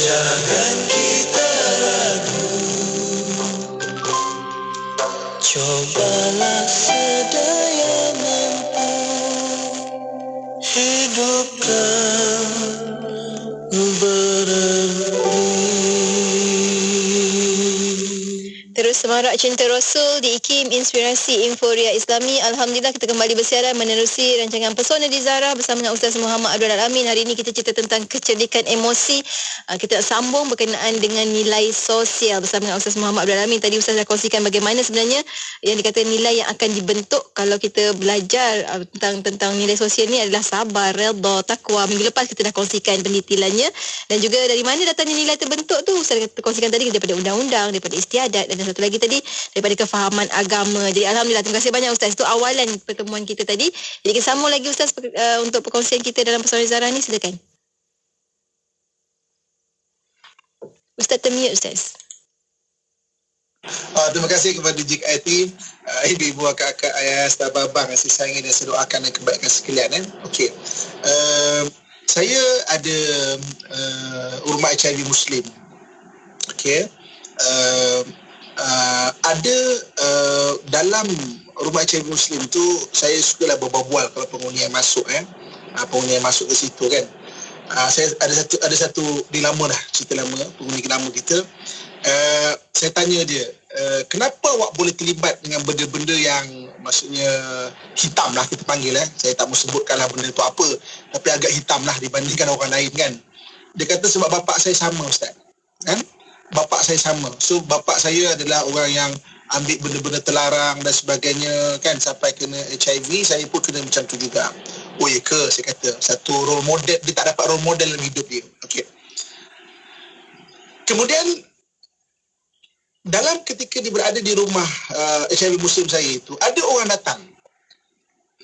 Jangan kita ragu, cobalah sedaya mampu, hidupkan berani. Terus semarak cinta Rasul di IKIM Inspirasi Inforia Islami. Alhamdulillah kita kembali bersiaran menerusi rancangan Pesona di Zara bersama dengan Ustaz Muhammad Abdul Alamin. Hari ini kita cerita tentang kecerdikan emosi. Kita sambung berkenaan dengan nilai sosial bersama dengan Ustaz Muhammad Abdul Alamin. Tadi Ustaz dah kongsikan bagaimana sebenarnya yang dikata nilai yang akan dibentuk kalau kita belajar tentang nilai sosial ni adalah sabar, redha, takwa. Minggu lepas kita dah kongsikan penelitiannya dan juga dari mana datangnya nilai terbentuk tu. Ustaz kongsikan tadi daripada undang-undang, daripada istiadat dan satu lagi tadi daripada kefahaman agama. Jadi alhamdulillah, terima kasih banyak Ustaz. Itu awalan pertemuan kita tadi. Jadi kita sambung lagi Ustaz untuk perkongsian kita dalam Pesona Zara ni, silakan. Ustaz termute Ustaz. Terima kasih kepada JKIT, ibu-ibu, akak-akak, ayah, staf abang yang saya sayangi dan saya doakan dan kebaikan sekalian. Okey. Saya ada rumah HIV Muslim. Okey. Ada dalam rumah HIV Muslim tu saya sukalah berbual kalau penghuni yang masuk penghuni yang masuk ke situ kan. Saya ada satu ni lama dah, cerita lama, penghuni lama kita. Saya tanya dia, kenapa awak boleh terlibat dengan benda-benda yang maksudnya hitam lah kita panggil saya tak mau sebutkanlah benda tu apa, tapi agak hitam lah dibandingkan orang lain kan. Dia kata sebab bapak saya sama Ustaz kan. Bapak saya sama. So bapak saya adalah orang yang ambil benda-benda terlarang dan sebagainya kan, sampai kena HIV. Saya pun kena macam tu juga. Oh ya ke, saya kata. Satu role model, dia tak dapat role model dalam hidup dia. Okey. Kemudian dalam ketika dia berada di rumah HIV Muslim saya itu, ada orang datang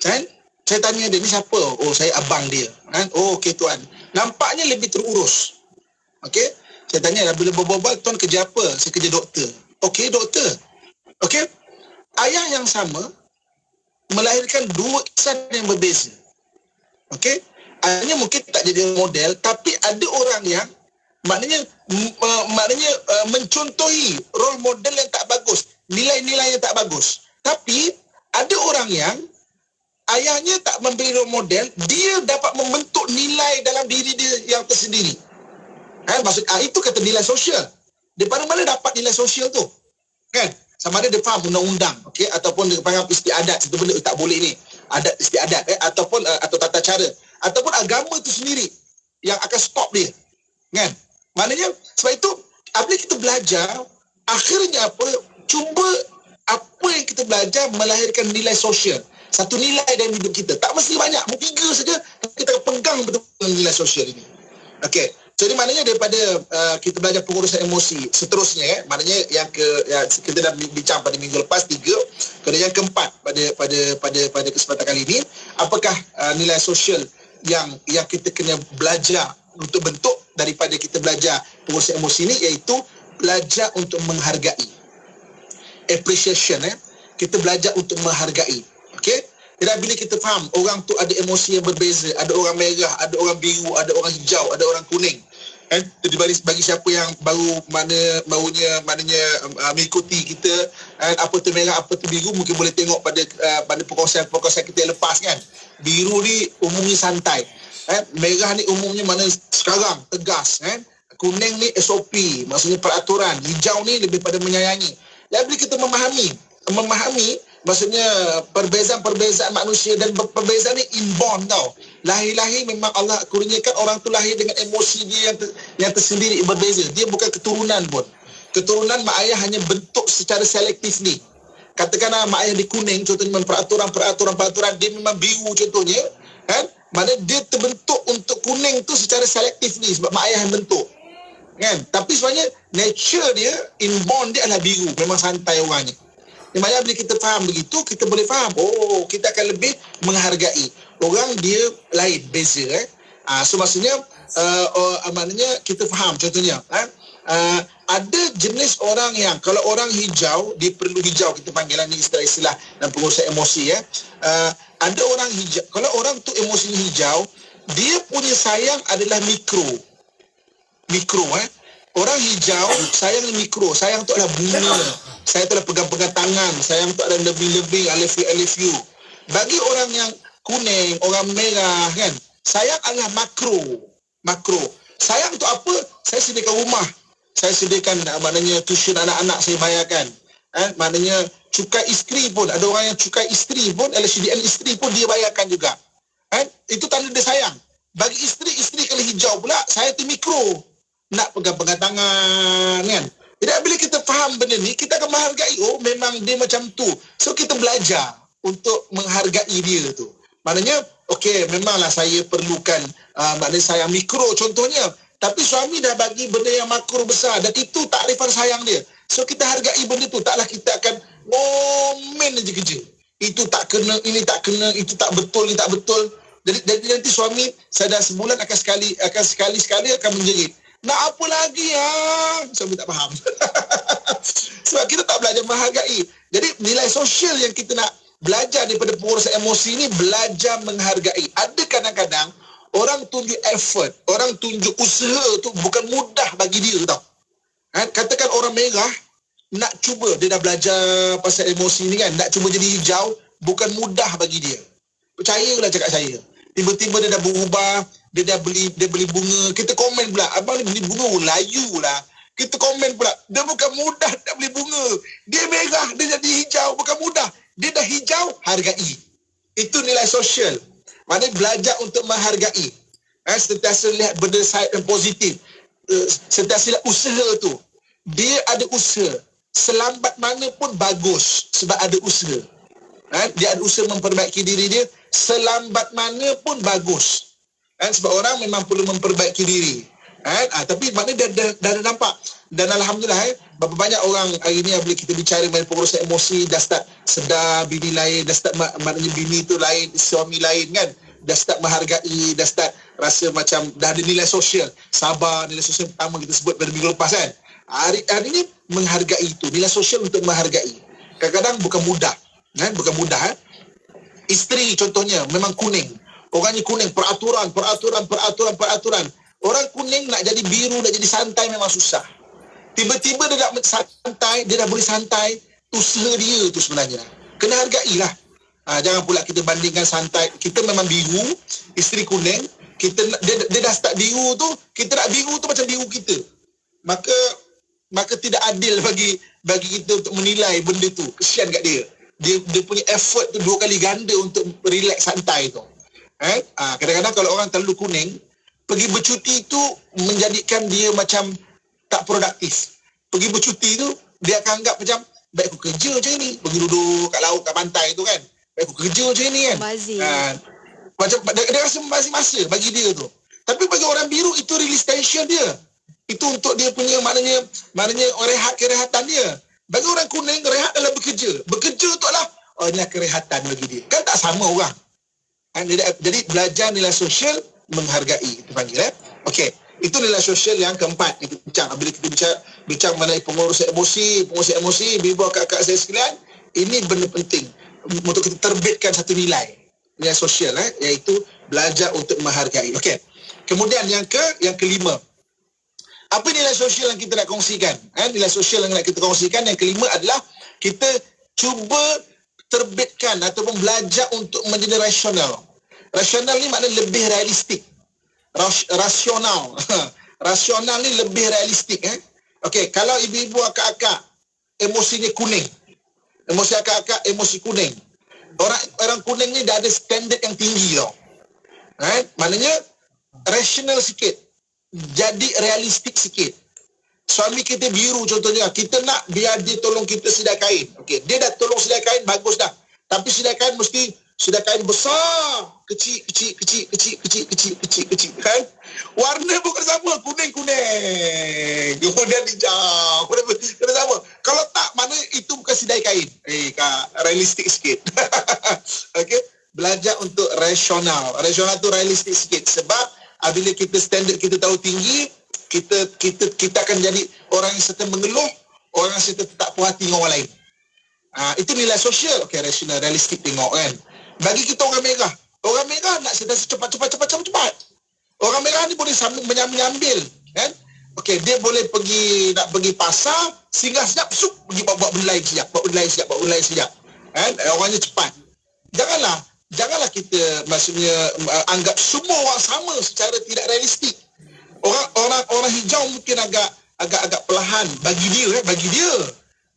kan. Saya tanya dia, ni siapa? Oh, saya abang dia kan. Oh okey tuan, nampaknya lebih terurus. Okey. Saya tanya, bila berbual, tuan kerja apa? Saya kerja doktor. Okey, doktor. Okey. Ayah yang sama melahirkan dua insan yang berbeza. Okey. Ayahnya mungkin tak jadi model, tapi ada orang yang maknanya mencontohi role model yang tak bagus, nilai-nilai yang tak bagus. Tapi ada orang yang ayahnya tak memberi role model, dia dapat membentuk nilai dalam diri dia yang tersendiri. Maksud itu kata nilai sosial. Dia mana-mana dapat nilai sosial tu. Kan? Sama ada dia faham undang-undang, okey, ataupun dia faham istiadat, satu benda tak boleh ni. Adat istiadat ataupun atau tata cara, ataupun agama tu sendiri yang akan stop dia. Kan? Maknanya sebab itu apabila kita belajar, akhirnya apa? Cuba apa yang kita belajar melahirkan nilai sosial. Satu nilai dalam hidup kita. Tak mesti banyak, mungkin 3 saja kita pegang betul nilai sosial ini. Okey. Jadi maknanya daripada kita belajar pengurusan emosi, seterusnya maknanya yang kita dah bincang pada minggu lepas 3, kemudian yang keempat pada kesempatan kali ini, apakah nilai sosial yang kita kena belajar untuk bentuk daripada kita belajar pengurusan emosi ini, iaitu belajar untuk menghargai. Appreciation, kita belajar untuk menghargai. Okey? Dan bila kita faham orang tu ada emosi yang berbeza, ada orang merah, ada orang biru, ada orang hijau, ada orang kuning. Jadi bagi siapa yang baru maknanya mengikuti kita, apa tu merah, apa tu biru, mungkin boleh tengok pada perkongsian kita yang lepas kan. Biru ni umumnya santai. Merah ni umumnya mana sekarang tegas kan. Kuning ni SOP, maksudnya peraturan. Hijau ni lebih pada menyayangi. Dan bila kita memahami maksudnya perbezaan manusia, dan perbezaan ni inborn tau. Lahir-lahir memang Allah kurniakan orang tu lahir dengan emosi dia yang tersendiri, berbeza. Dia bukan keturunan pun. Keturunan mak ayah hanya bentuk secara selektif ni. Katakanlah mak ayah di kuning, contohnya peraturan, dia memang biru contohnya, kan? Mana dia terbentuk untuk kuning tu secara selektif ni sebab mak ayah yang bentuk. Kan? Tapi sebenarnya nature dia, inborn dia adalah biru, memang santai orangnya. Maknanya bila kita faham begitu, kita boleh faham, oh kita akan lebih menghargai orang dia lain, beza. So maksudnya maknanya kita faham contohnya ada jenis orang yang kalau orang hijau, dia perlu hijau, kita panggil ni istilah-istilah dan pengurusan emosi ada orang hijau, kalau orang tu emosinya hijau, dia punya sayang adalah mikro. mikro. Orang hijau sayang mikro. Sayang tu adalah bunga. Sayang tu adalah pegang-pegang tangan. Sayang tu adalah lebih-lebih, I love you. Bagi orang yang kuning, orang merah kan, sayang adalah makro. Sayang tu apa? Saya sediakan rumah. Saya sediakan maknanya tuition anak-anak saya bayarkan. Maknanya cukai isteri pun, ada orang yang cukai isteri pun, LHDN isteri pun dia bayarkan juga. Itu tanda dia sayang. Bagi isteri kalau hijau pula, saya tu mikro. Nak pegang-pegang tangan kan. Jadi bila kita faham benda ni, kita akan menghargai, oh memang dia macam tu. So kita belajar untuk menghargai dia tu. Maknanya, okey, memanglah saya perlukan, maknanya sayang mikro contohnya. Tapi suami dah bagi benda yang makro besar dan itu takrifan sayang dia. So kita hargai benda tu. Taklah kita akan ngomen je kerja. Itu tak kena, ini tak kena, itu tak betul, ini tak betul. Jadi nanti suami saya dah sebulan akan sekali akan menjerit. Nak apa lagi ya? Suami tak faham. Sebab kita tak belajar menghargai. Jadi nilai sosial yang kita nak belajar daripada pengurusan emosi ni, belajar menghargai. Ada kadang-kadang orang tunjuk effort, orang tunjuk usaha tu bukan mudah bagi dia tau. Katakan orang merah nak cuba, dia dah belajar pasal emosi ni kan, nak cuba jadi hijau, bukan mudah bagi dia. Percayalah cakap saya. Tiba-tiba dia dah berubah, dia beli bunga, kita komen pula, abang ni beli bunga layu lah. Kita komen pula, dia bukan mudah nak beli bunga. Dia merah, dia jadi hijau, bukan mudah. Dia dah hijau, hargai. Itu nilai sosial. Maknanya belajar untuk menghargai. Sentiasa lihat benda side yang positif. Sentiasa lihat usaha tu. Dia ada usaha. Selambat mana pun bagus sebab ada usaha. Dia ada usaha memperbaiki diri dia. Selambat mana pun bagus. Sebab orang memang perlu memperbaiki diri. Tapi maknanya dah nampak. Dan Alhamdulillah, berapa banyak orang hari ni bila kita bicara mengenai pengurusan emosi, dah start sedar bini lain, dah start maknanya bini tu lain, suami lain kan, dah start menghargai, dah start rasa macam dah ada nilai sosial. Sabar, nilai sosial pertama kita sebut pada minggu lepas kan. Hari ni menghargai itu, nilai sosial untuk menghargai. Kadang-kadang bukan mudah. Bukan mudah. Isteri contohnya memang kuning. Orangnya kuning, peraturan. Orang kuning nak jadi biru, nak jadi santai memang susah. Tiba-tiba dia nak santai, dia dah boleh santai, usaha dia tu sebenarnya. Kena hargailah. Jangan pula kita bandingkan santai. Kita memang biru, isteri kuning, dia dah start biru tu, kita nak biru tu macam biru kita. Maka tidak adil bagi kita untuk menilai benda tu. Kesian kat dia. Dia punya effort tu 2 kali ganda untuk relax santai tu. Kadang-kadang kalau orang terlalu kuning, pergi bercuti tu menjadikan dia macam tak produktif. Pergi bercuti tu dia akan anggap macam baik aku kerja macam ni, pergi duduk kat laut, kat pantai tu kan, baik aku kerja macam ni kan. Macam dia rasa masa bagi dia tu. Tapi bagi orang biru itu release tension dia. Itu untuk dia punya maknanya kerehatan dia. Bagi orang kuning, rehat adalah bekerja. Bekerja tu adalah inilah kerehatan bagi dia. Kan tak sama orang. Jadi belajar nilai sosial, menghargai itu panggil. Okey. Itu nilai sosial yang keempat kita bincang. Bila kita bincang mengenai pengurusan emosi, ibu kakak saya sekalian, ini benda penting untuk kita terbitkan satu nilai sosial, iaitu belajar untuk menghargai. Okey. Kemudian yang kelima. Apa nilai sosial yang kita nak kongsikan? Nilai sosial yang nak kita kongsikan yang kelima adalah kita cuba terbitkan ataupun belajar untuk menjadi rasional. Rasional ni maknanya lebih realistik. Rasional. Rasional ni lebih realistik. Okey, kalau ibu-ibu akak-akak emosinya kuning. Emosi akak-akak emosi kuning. Orang kuning ni dah ada standard yang tinggi tau. Maknanya rasional sikit. Jadi realistik sikit. Suami kita biru contohnya, kita nak biar dia tolong kita sedia kain. Okey, dia dah tolong sedia kain, bagus dah. Tapi sedia kain mesti sedia kain besar, kecil kan? Warna bukan sama, kuning. Kemudian hijau, kena sama. Kalau tak, mana itu bukan sedia kain. Realistik sikit. Okey, belajar untuk rasional. Rasional tu realistik sikit sebab bila kita standard kita tahu tinggi, kita akan jadi orang yang serta mengeluh, orang yang serta tak puas hati dengan orang lain. Itu nilai sosial. Okey, rasional, realistik tengok kan. Bagi kita orang merah nak sentiasa cepat. Orang merah ni boleh sambung menyambil kan. Okey, dia boleh nak pergi pasar, singgah sekejap, pergi buat benda lain sekejap. Kan? Orangnya cepat. Janganlah kita maksudnya anggap semua orang sama secara tidak realistik. Orang hijau mungkin agak perlahan bagi dia.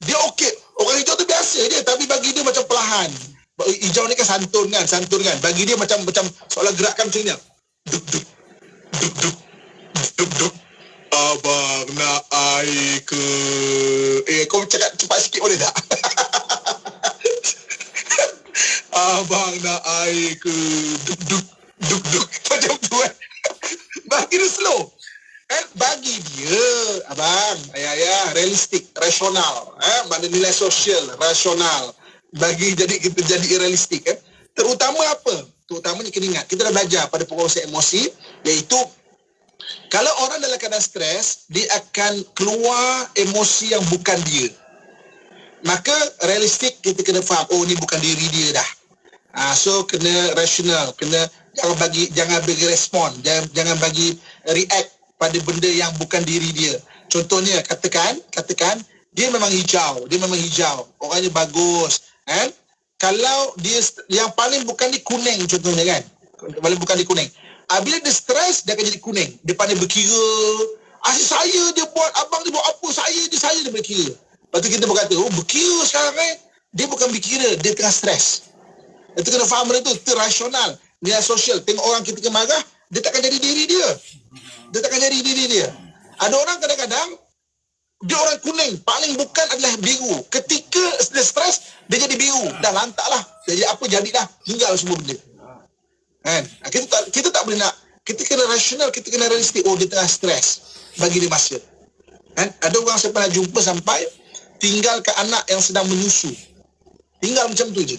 Dia okey. Orang hijau tu biasa dia, tapi bagi dia macam perlahan. Hijau ni kan santun kan. Bagi dia macam seolah gerakan macam ni. Duk. Abang nak air ke? Kau cakap cepat sikit boleh tak? Abang nak air ke? Duk. Macam tu kan. Bagi dia slow. Bagi dia, abang, ayah, realistik, rasional. Mana nilai sosial, rasional. Bagi kita jadi realistik. Terutama apa? Terutamanya kena ingat, kita dah belajar pada pengurusan emosi, iaitu kalau orang dalam keadaan stres, dia akan keluar emosi yang bukan dia. Maka realistik kita kena faham, ni bukan diri dia dah. So kena rasional, jangan bagi respon, jangan bagi react pada benda yang bukan diri dia. Contohnya katakan dia memang hijau, orangnya bagus, kan? Kalau dia yang paling bukan dia kuning contohnya kan. Paling bukan dia kuning. Bila dia stres, dia akan jadi kuning. Dia pandai berkira. Asyik saya dia buat, abang dia buat apa, saya dia berkira. Lepas tu kita berkata, berkira sekarang dia bukan berkira, dia tengah stres. Itu kena faham benda tu, rasional. Nilai sosial. Tengok orang kita marah, dia takkan jadi diri dia. Ada orang kadang-kadang dia orang kuning, paling bukan adalah biru. Ketika dia stres, dia jadi biru. Dah lantak lah. Jadi apa jadilah, tinggal semua benda. Kan? Kita tak boleh nak, kita kena rasional, kita kena realistik. Dia tengah stres. Bagi dia masa. Kan? Ada orang saya pernah jumpa sampai tinggalkan anak yang sedang menyusu. Tinggal macam tu je.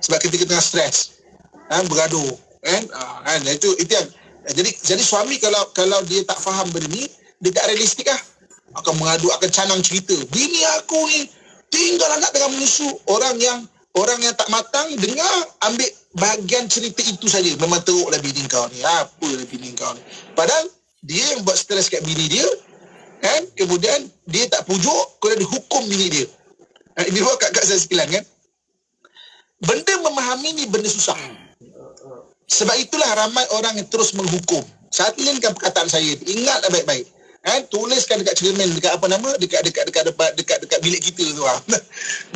Sebab kita tengah stres. Bergaduh. Kan? Itu yang. Jadi suami kalau dia tak faham benda ni, dia tak realistik lah. Akan mengadu, akan canang cerita. Bini aku ni tinggal anak tengah menyusu. Orang yang tak matang dengar, ambil bahagian cerita itu saja. Memang teruklah bini kau ni. Apalah bini kau ni. Padahal dia yang buat stres kat bini dia, kan? Kemudian dia tak pujuk, kemudian dia hukum bini dia. Ini buat kat saya sekalian kan. Benda memahami ni benda susah. Sebab itulah ramai orang yang terus menghukum. Salinkan perkataan saya. Ingatlah baik-baik. Tuliskan dekat cermin, dekat apa nama, dekat bilik kita tu.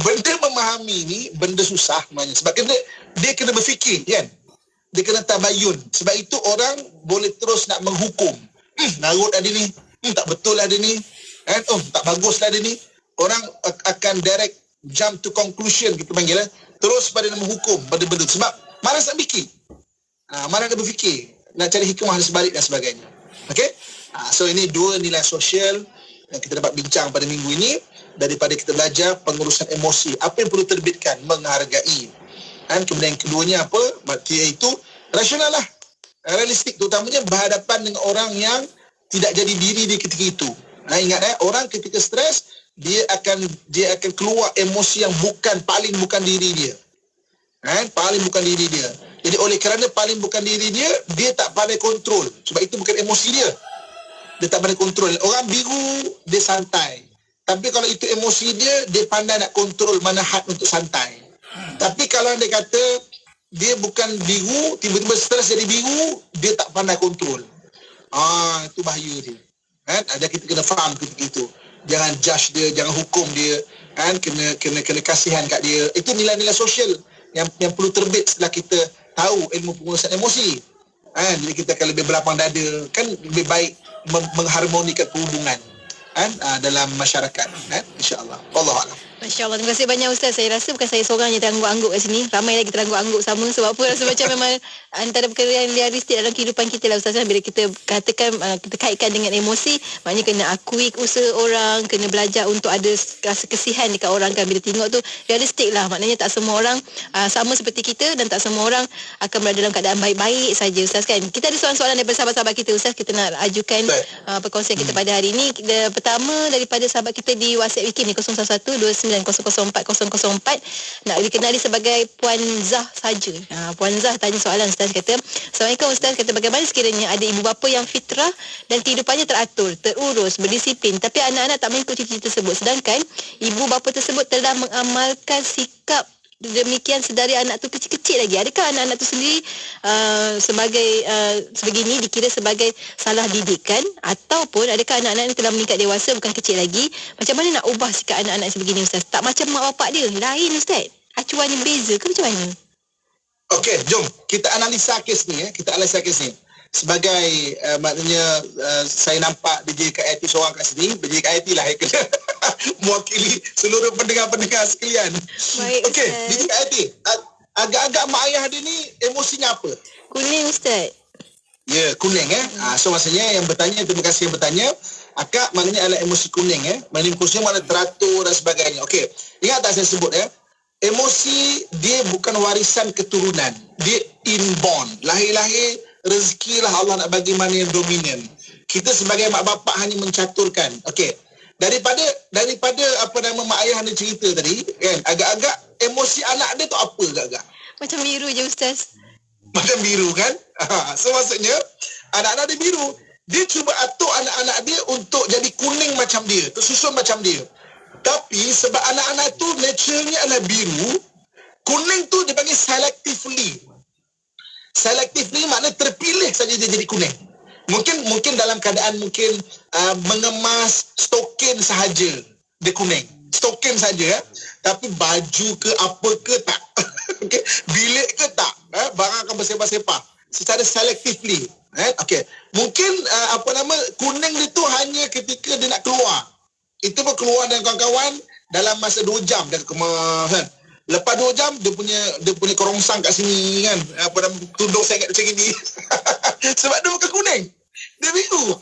Benda memahami ni benda susah sebenarnya. Sebab dia kena berfikir kan. Dia kena tabayun. Sebab itu orang boleh terus nak menghukum. Narut ada ni. Tak betul ada ni. Tak bagus lah ada ni. Orang akan direct jump to conclusion, kita panggil terus pada nak menghukum pada benda tu. Sebab malas nak fikir. Malas nak berfikir. Nak cari hikmah dan sebalik dan sebagainya. Okey? So ini dua nilai sosial yang kita dapat bincang pada minggu ini daripada kita belajar pengurusan emosi. Apa yang perlu terbitkan? Menghargai. Kemudian yang keduanya apa? Iaitu rasional lah. Realistik, terutamanya berhadapan dengan orang yang tidak jadi diri dia ketika itu. Ingat orang ketika stres, dia akan keluar emosi yang paling bukan diri dia. Paling bukan diri dia. Jadi oleh kerana paling bukan diri dia, dia tak pandai kontrol. Sebab itu bukan emosi dia. Dia tak pandai kontrol. Orang biru, dia santai. Tapi kalau itu emosi dia pandai nak kontrol mana had untuk santai. Tapi kalau dia kata, dia bukan biru, tiba-tiba stres jadi biru, dia tak pandai kontrol. Itu bahaya dia. Ada kita kena faham ketika itu. Jangan judge dia, jangan hukum dia. Kena kasihan kat dia. Itu nilai-nilai sosial yang perlu terbit setelah kita tahu ilmu pengurusan emosi. Jadi kita akan lebih berlapang dada. Kan lebih baik mengharmonikan perhubungan dalam masyarakat. InsyaAllah. Wallahualam. Masya Allah, terima kasih banyak Ustaz. Saya rasa bukan saya seorang yang terangguk-angguk kat sini. Ramai lagi terangguk-angguk sama. Sebab apa? Rasa macam memang antara perkara yang realistik dalam kehidupan kita lah Ustaz. Bila kita katakan, kita kaitkan dengan emosi, maknanya kena akui usaha orang, kena belajar untuk ada rasa kesihan dekat orang kan. Bila tengok tu, realistik lah. Maknanya tak semua orang sama seperti kita dan tak semua orang akan berada dalam keadaan baik-baik saja Ustaz kan. Kita ada soalan-soalan daripada sahabat-sahabat kita Ustaz. Kita nak ajukan perkongsian kita pada hari ini. Pertama daripada sahabat kita di WhatsApp Wikim ni 011-29 0377108004 nak dikenali sebagai Puan Zah saja. Puan Zah tanya soalan, Ustaz kata, Assalamualaikum Ustaz, kata bagaimana sekiranya ada ibu bapa yang fitrah dan kehidupannya teratur, terurus, berdisiplin, tapi anak-anak tak mengikuti ciri tersebut, sedangkan ibu bapa tersebut telah mengamalkan sikap demikian sedari anak tu kecil-kecil lagi. Adakah anak-anak tu sendiri sebegini dikira sebagai salah didikan, ataupun adakah anak-anak ni telah meningkat dewasa, bukan kecil lagi? Macam mana nak ubah sikap anak-anak sebegini, Ustaz? Tak macam mak bapak dia, lain, Ustaz. Acuannya beza ke macam mana? Okey, jom kita analisa kes ni. Kita analisa kes ni. Sebagai maknanya saya nampak DJ KIT seorang kat sini, DJ KIT lah yang kena mewakili seluruh pendengar-pendengar sekalian. Baik, okey, DJ KIT, agak-agak mak ayah dia ni emosinya apa? Kuning, Ustaz. Ya, kuning so maksudnya yang bertanya, terima kasih yang bertanya. Akak maknanya adalah emosi kuning maknanya emosi mana teratur dan sebagainya. Okey, ingat tak saya sebut emosi dia bukan warisan keturunan, dia inborn, lahir-lahir rezeki lah Allah nak bagi mana yang dominan. Kita sebagai mak bapak hanya mencaturkan. Okey, daripada apa nama mak ayah dia cerita tadi kan, agak-agak emosi anak dia tu apa agak-agak Macam biru je, Ustaz. macam biru kan. So maksudnya anak-anak dia biru, dia cuba atur anak-anak dia untuk jadi kuning macam dia, tersusun macam dia. Tapi sebab anak-anak tu naturalnya adalah biru, kuning tu dia panggil selectively. Selectively maknanya terpilih saja dia jadi kuning. Mungkin dalam keadaan mengemas stokin sahaja dia kuning. Stokin saja tapi baju ke apa ke tak. Okey, bilik ke tak, barang akan bersepah-sepah secara selectively. Okey, mungkin kuning dia tu hanya ketika dia nak keluar. Itu pun keluar dengan kawan-kawan dalam masa 2 jam dia kemas kan. Lepas 2 jam dia punya kerongsang kat sini kan, tudung sangat macam ni. Sebab dia bukan kuning, dia biru.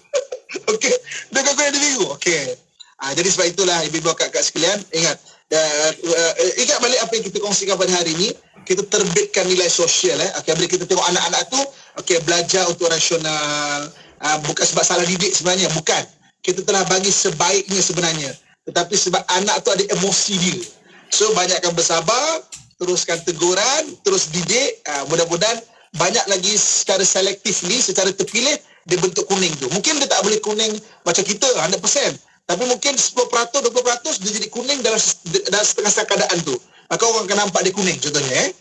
Okey, dia bukan kuning, dia biru. Okey, jadi sebab itulah ibu-ibu kakak sekalian, ingat balik apa yang kita kongsikan pada hari ini. Kita terbitkan nilai sosial okey, bila kita tengok anak-anak tu okey, belajar untuk rasional, bukan sebab salah didik sebenarnya, bukan. Kita telah bagi sebaiknya sebenarnya, tetapi sebab anak tu ada emosi dia. So banyakkan bersabar, teruskan teguran, terus didik. Mudah-mudahan banyak lagi secara selectively, secara terpilih dia bentuk kuning tu. Mungkin dia tak boleh kuning macam kita 100%, tapi mungkin 10%, 20% dia jadi kuning dalam setengah-setengah keadaan tu. Maka orang akan nampak dia kuning contohnya.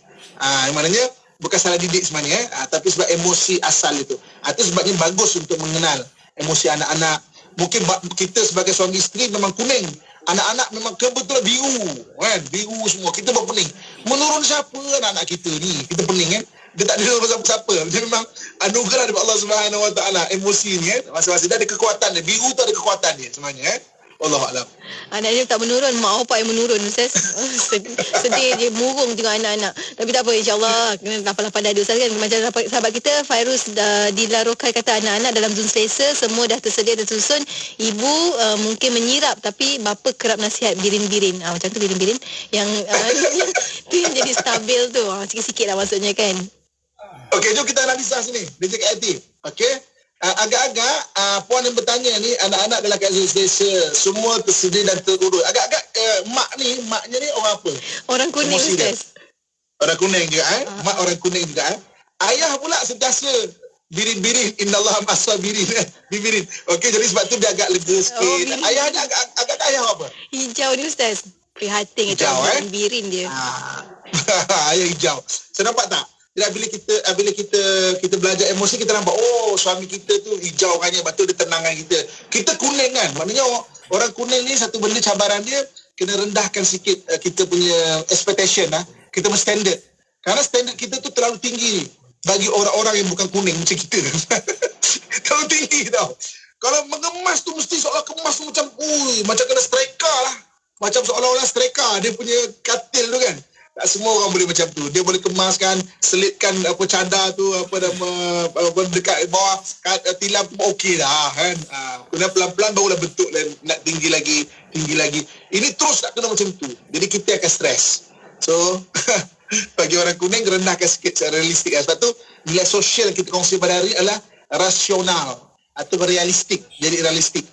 Maknanya bukan salah didik sebenarnya, tapi sebab emosi asal itu. Itu sebabnya bagus untuk mengenal emosi anak-anak. Mungkin kita sebagai suami isteri memang kuning, anak-anak memang kebetulan biru kan, biru semua, kita berpening. Menurun siapa anak-anak kita ni, kita pening kan. Dia tak ada siapa-siapa. Dia memang anugerah daripada Allah Subhanahu Wa Taala emosi ni kan. Masing-masing dia ada kekuatan dia, biru tu ada kekuatan dia sebenarnya Wallahualam. Anak dia tak menurun, mak bapak yang menurun, Ustaz. Sedih dia, murung tengok anak-anak. Tapi tak apa, insyaAllah lapar-lapar dada, Ustaz kan. Macam sahabat kita Fairuz dilarukan kata anak-anak dalam zon selesa, semua dah tersedia dan tersusun. Ibu mungkin menyirap, tapi bapa kerap nasihat birin-birin. Macam tu birin-birin yang tu yang jadi stabil tu. Sikit-sikit lah maksudnya kan. Okey, jom kita analisa sini. Dia cakap hati. Okey. Agak-agak puan yang bertanya ni, anak-anak dalam keadaan selesa, semua tersedia dan terurus. Agak-agak maknya ni orang apa? Orang kuning, Ustaz. Orang kuning juga mak orang kuning juga Ayah pula sentiasa birin-birin, innallaha ma'as-sabirin. Birin. Okey, jadi sebab tu dia agak lega sikit. Ayah ni agak ayah apa? Hijau ni, Ustaz. Prihatin hijau, birin dia. Ayah hijau. Saya nampak tak? Bila kita belajar emosi, kita nampak suami kita tu hijau kan, betul dia tenangkan kita. Kita kuning kan. Maknanya orang kuning ni satu benda cabaran dia, kena rendahkan sikit kita punya expectation kita punya standard. Karena standard kita tu terlalu tinggi bagi orang-orang yang bukan kuning macam kita. Terlalu tinggi tau. Kalau mengemas tu mesti seolah kemas tu macam kena striker lah. Macam seolah-olah striker dia punya katil tu kan. Tak semua orang boleh macam tu. Dia boleh kemaskan, selitkan cadar tu dekat bawah tilam tu okey dah kan. Kena pelan-pelan barulah bentuk nak tinggi lagi. Ini terus tak kena macam tu. Jadi kita akan stres. So bagi orang kuning, rendahkan sikit secara realistik. Sebab tu nilai sosial yang kita kongsi pada hari adalah rasional atau realistik. Jadi realistik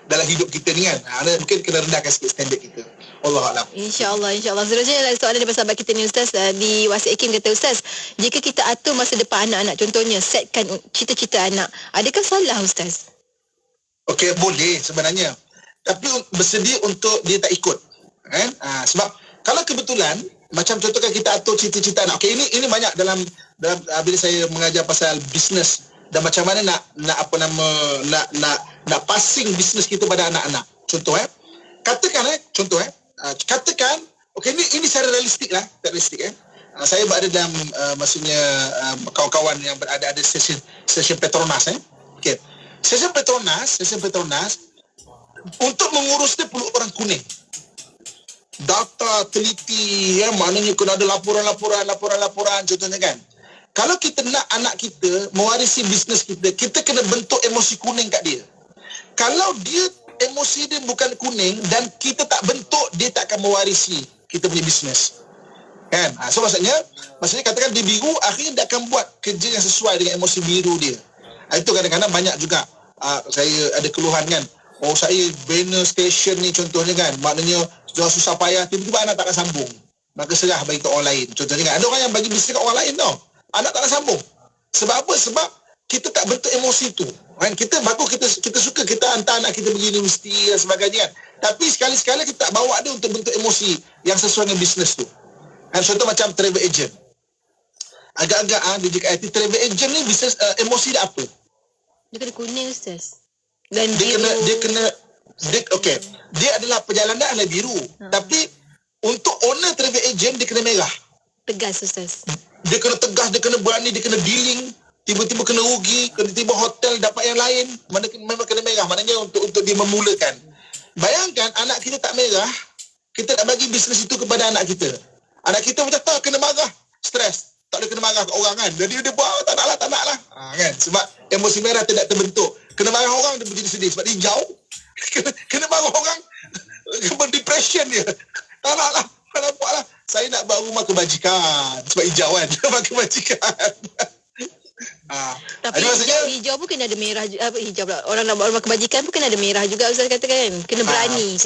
dalam hidup kita ni kan. Mungkin kena rendahkan sikit standard kita. Allah Alam. InsyaAllah. Seterusnya soalan daripada sahabat kita ni Ustaz, di WhatsApp Kim kata, Ustaz, jika kita atur masa depan anak-anak, contohnya setkan cita-cita anak, adakah salah Ustaz? Okey, boleh sebenarnya. Tapi bersedia untuk dia tak ikut. Kan? Sebab kalau kebetulan macam contohkan kita atur cita-cita anak. Okey, ini banyak dalam bila saya mengajar pasal bisnes dan macam mana nak passing bisnes kita pada anak-anak. Contoh katakan okey, ini secara realistik lah, tak realistik saya berada dalam maksudnya kawan-kawan yang ada session Petronas okey. Session Petronas untuk mengurus dia perlu orang kuning. Data teliti maknanya kena ada laporan contohnya kan. Kalau kita nak anak kita mewarisi bisnes kita kena bentuk emosi kuning kat dia. Kalau dia emosi dia bukan kuning dan kita tak bentuk, dia tak akan mewarisi kita punya bisnes. Kan? So maksudnya katakan dia biru, akhirnya dia akan buat kerja yang sesuai dengan emosi biru dia. Itu kadang-kadang banyak juga saya ada keluhan kan. Oh, saya banner station ni contohnya kan, maknanya susah payah, tiba-tiba anak tak nak sambung. Maka serah bagi ke orang lain. Contohnya kan, ada orang yang bagi bisnes kat orang lain tau. Anak tak nak sambung. Sebab apa? Sebab kita tak bentuk emosi tu. Kan? Kita bagus, kita suka kita hantar anak kita pergi universiti dan sebagainya kan. Tapi sekali-sekala kita tak bawa dia untuk bentuk emosi yang sesuai dengan bisnes tu. Kan? Contoh macam travel agent. Agak-agak dia cakap travel agent ni bisnes emosi dia apa? Dia kena kuning Ustaz. Dan dia kena okey. Dia adalah perjalanan adalah biru. Tapi untuk owner travel agent dia kena merah. Tegas Ustaz. Dia kena tegas, dia kena berani, dia kena dealing. Tiba-tiba kena rugi, tiba-tiba hotel dapat yang lain, memang kena merah. Maknanya untuk dia memulakan. Bayangkan anak kita tak merah, kita nak bagi bisnes itu kepada anak kita. Anak kita macam tak kena marah, stres. Tak boleh kena marah kat orang kan. Jadi dia buat tak nak lah. Kan? Sebab emosi merah tidak terbentuk. Kena marah orang dia menjadi sedih sebab dia hijau. Kena marah orang berdepression dia. Tak nak lah. Tak buat lah. Saya nak buat rumah kebajikan sebab hijau kan. Rumah kebajikan. Tapi hijau pun kena ada merah juga. Hijau pula. Orang nak buat rumah kebajikan pun kena ada merah juga Ustaz katakan. Kena berani.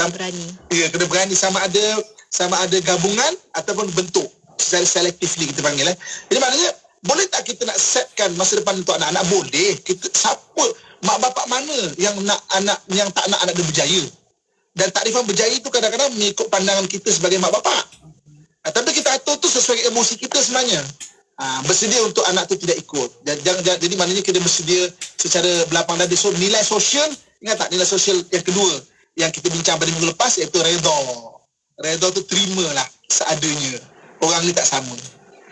Ya, kena berani sama ada gabungan ataupun bentuk. Secara selectively kita panggil Jadi maknanya boleh tak kita nak setkan masa depan untuk anak-anak? Boleh. Siapa mak bapak mana yang nak anak yang tak nak anak dia berjaya? Dan takrifan berjaya itu kadang-kadang mengikut pandangan kita sebagai mak bapak. Tapi kita atur tu sesuai emosi kita sebenarnya. Bersedia untuk anak tu tidak ikut. Jadi maknanya kita bersedia secara berlapang dada. So nilai sosial, ingat tak nilai sosial yang kedua yang kita bincang pada minggu lepas iaitu redha. Redha tu terimalah seadanya. Orang ni tak sama.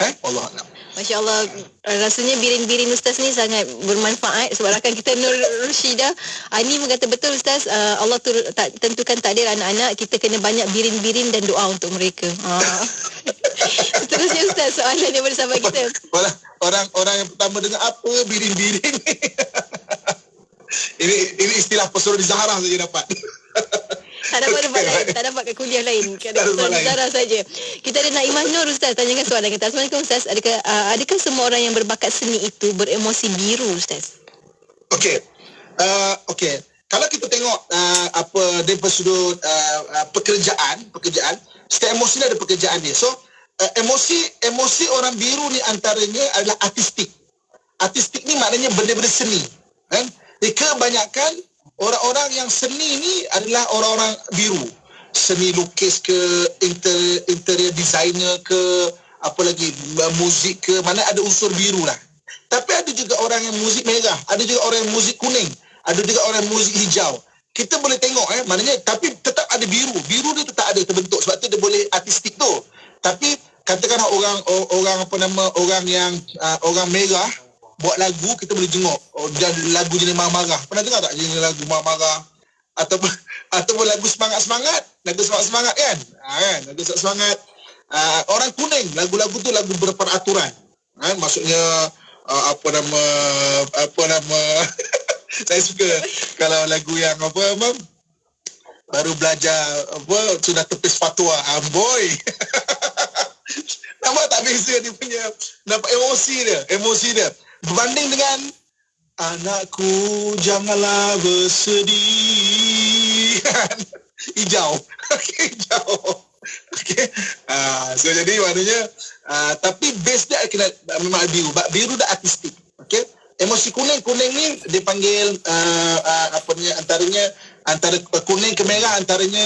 Allah Alam. Masya Allah, rasanya birin-birin Ustaz ni sangat bermanfaat sebab rakan kita Nur Rushidah Ani mengata betul Ustaz, Allah tentukan takdir anak-anak, kita kena banyak birin-birin dan doa untuk mereka. Seterusnya Ustaz, soalan daripada sahabat kita. Orang yang pertama dengar apa birin-birin ini istilah Pesona di Zahra saja dapat. Tak dapat tempat lain, tak dapat kat kuliah lain. Kat Pesona di Zahra saja. Kita ada Naimah Nur Ustaz, tanyakan soalan kita. Assalamualaikum Ustaz, adakah semua orang yang berbakat seni itu beremosi biru Ustaz? Okey. Kalau kita tengok dari sudut pekerjaan, setiap emosi ada pekerjaan dia. So emosi orang biru ni antaranya adalah artistik. Artistik ni maknanya benda-benda seni, kan? Kebanyakan orang-orang yang seni ni adalah orang-orang biru. Seni lukis ke, interior designer ke, apa lagi, muzik ke, mana ada unsur biru lah. Tapi ada juga orang yang muzik merah, ada juga orang yang muzik kuning, ada juga orang yang muzik hijau. Kita boleh tengok maknanya, tapi tetap ada biru. Biru dia tetap ada terbentuk, sebab tu dia boleh artistik tu. Tapi katakanlah orang yang merah buat lagu, kita boleh jenguk lagu jenis marah-marah. Pernah dengar tak jenis lagu marah-marah? Ataupun lagu semangat-semangat kan? Lagu semangat. Orang kuning, lagu-lagu tu lagu berperaturan. Maksudnya apa nama saya suka kalau lagu yang baru belajar sudah tepis fatwa boy. Nampak tak beza dia punya, nampak emosi dia berbanding dengan anakku janganlah bersedih. kan? Hijau. Okey, hijau. Okey. So jadi maknanya tapi base dia kena memang biru. Biru dah artistik. Okey. Emosi kuning ni dipanggil antaranya antara kuning ke merah, antaranya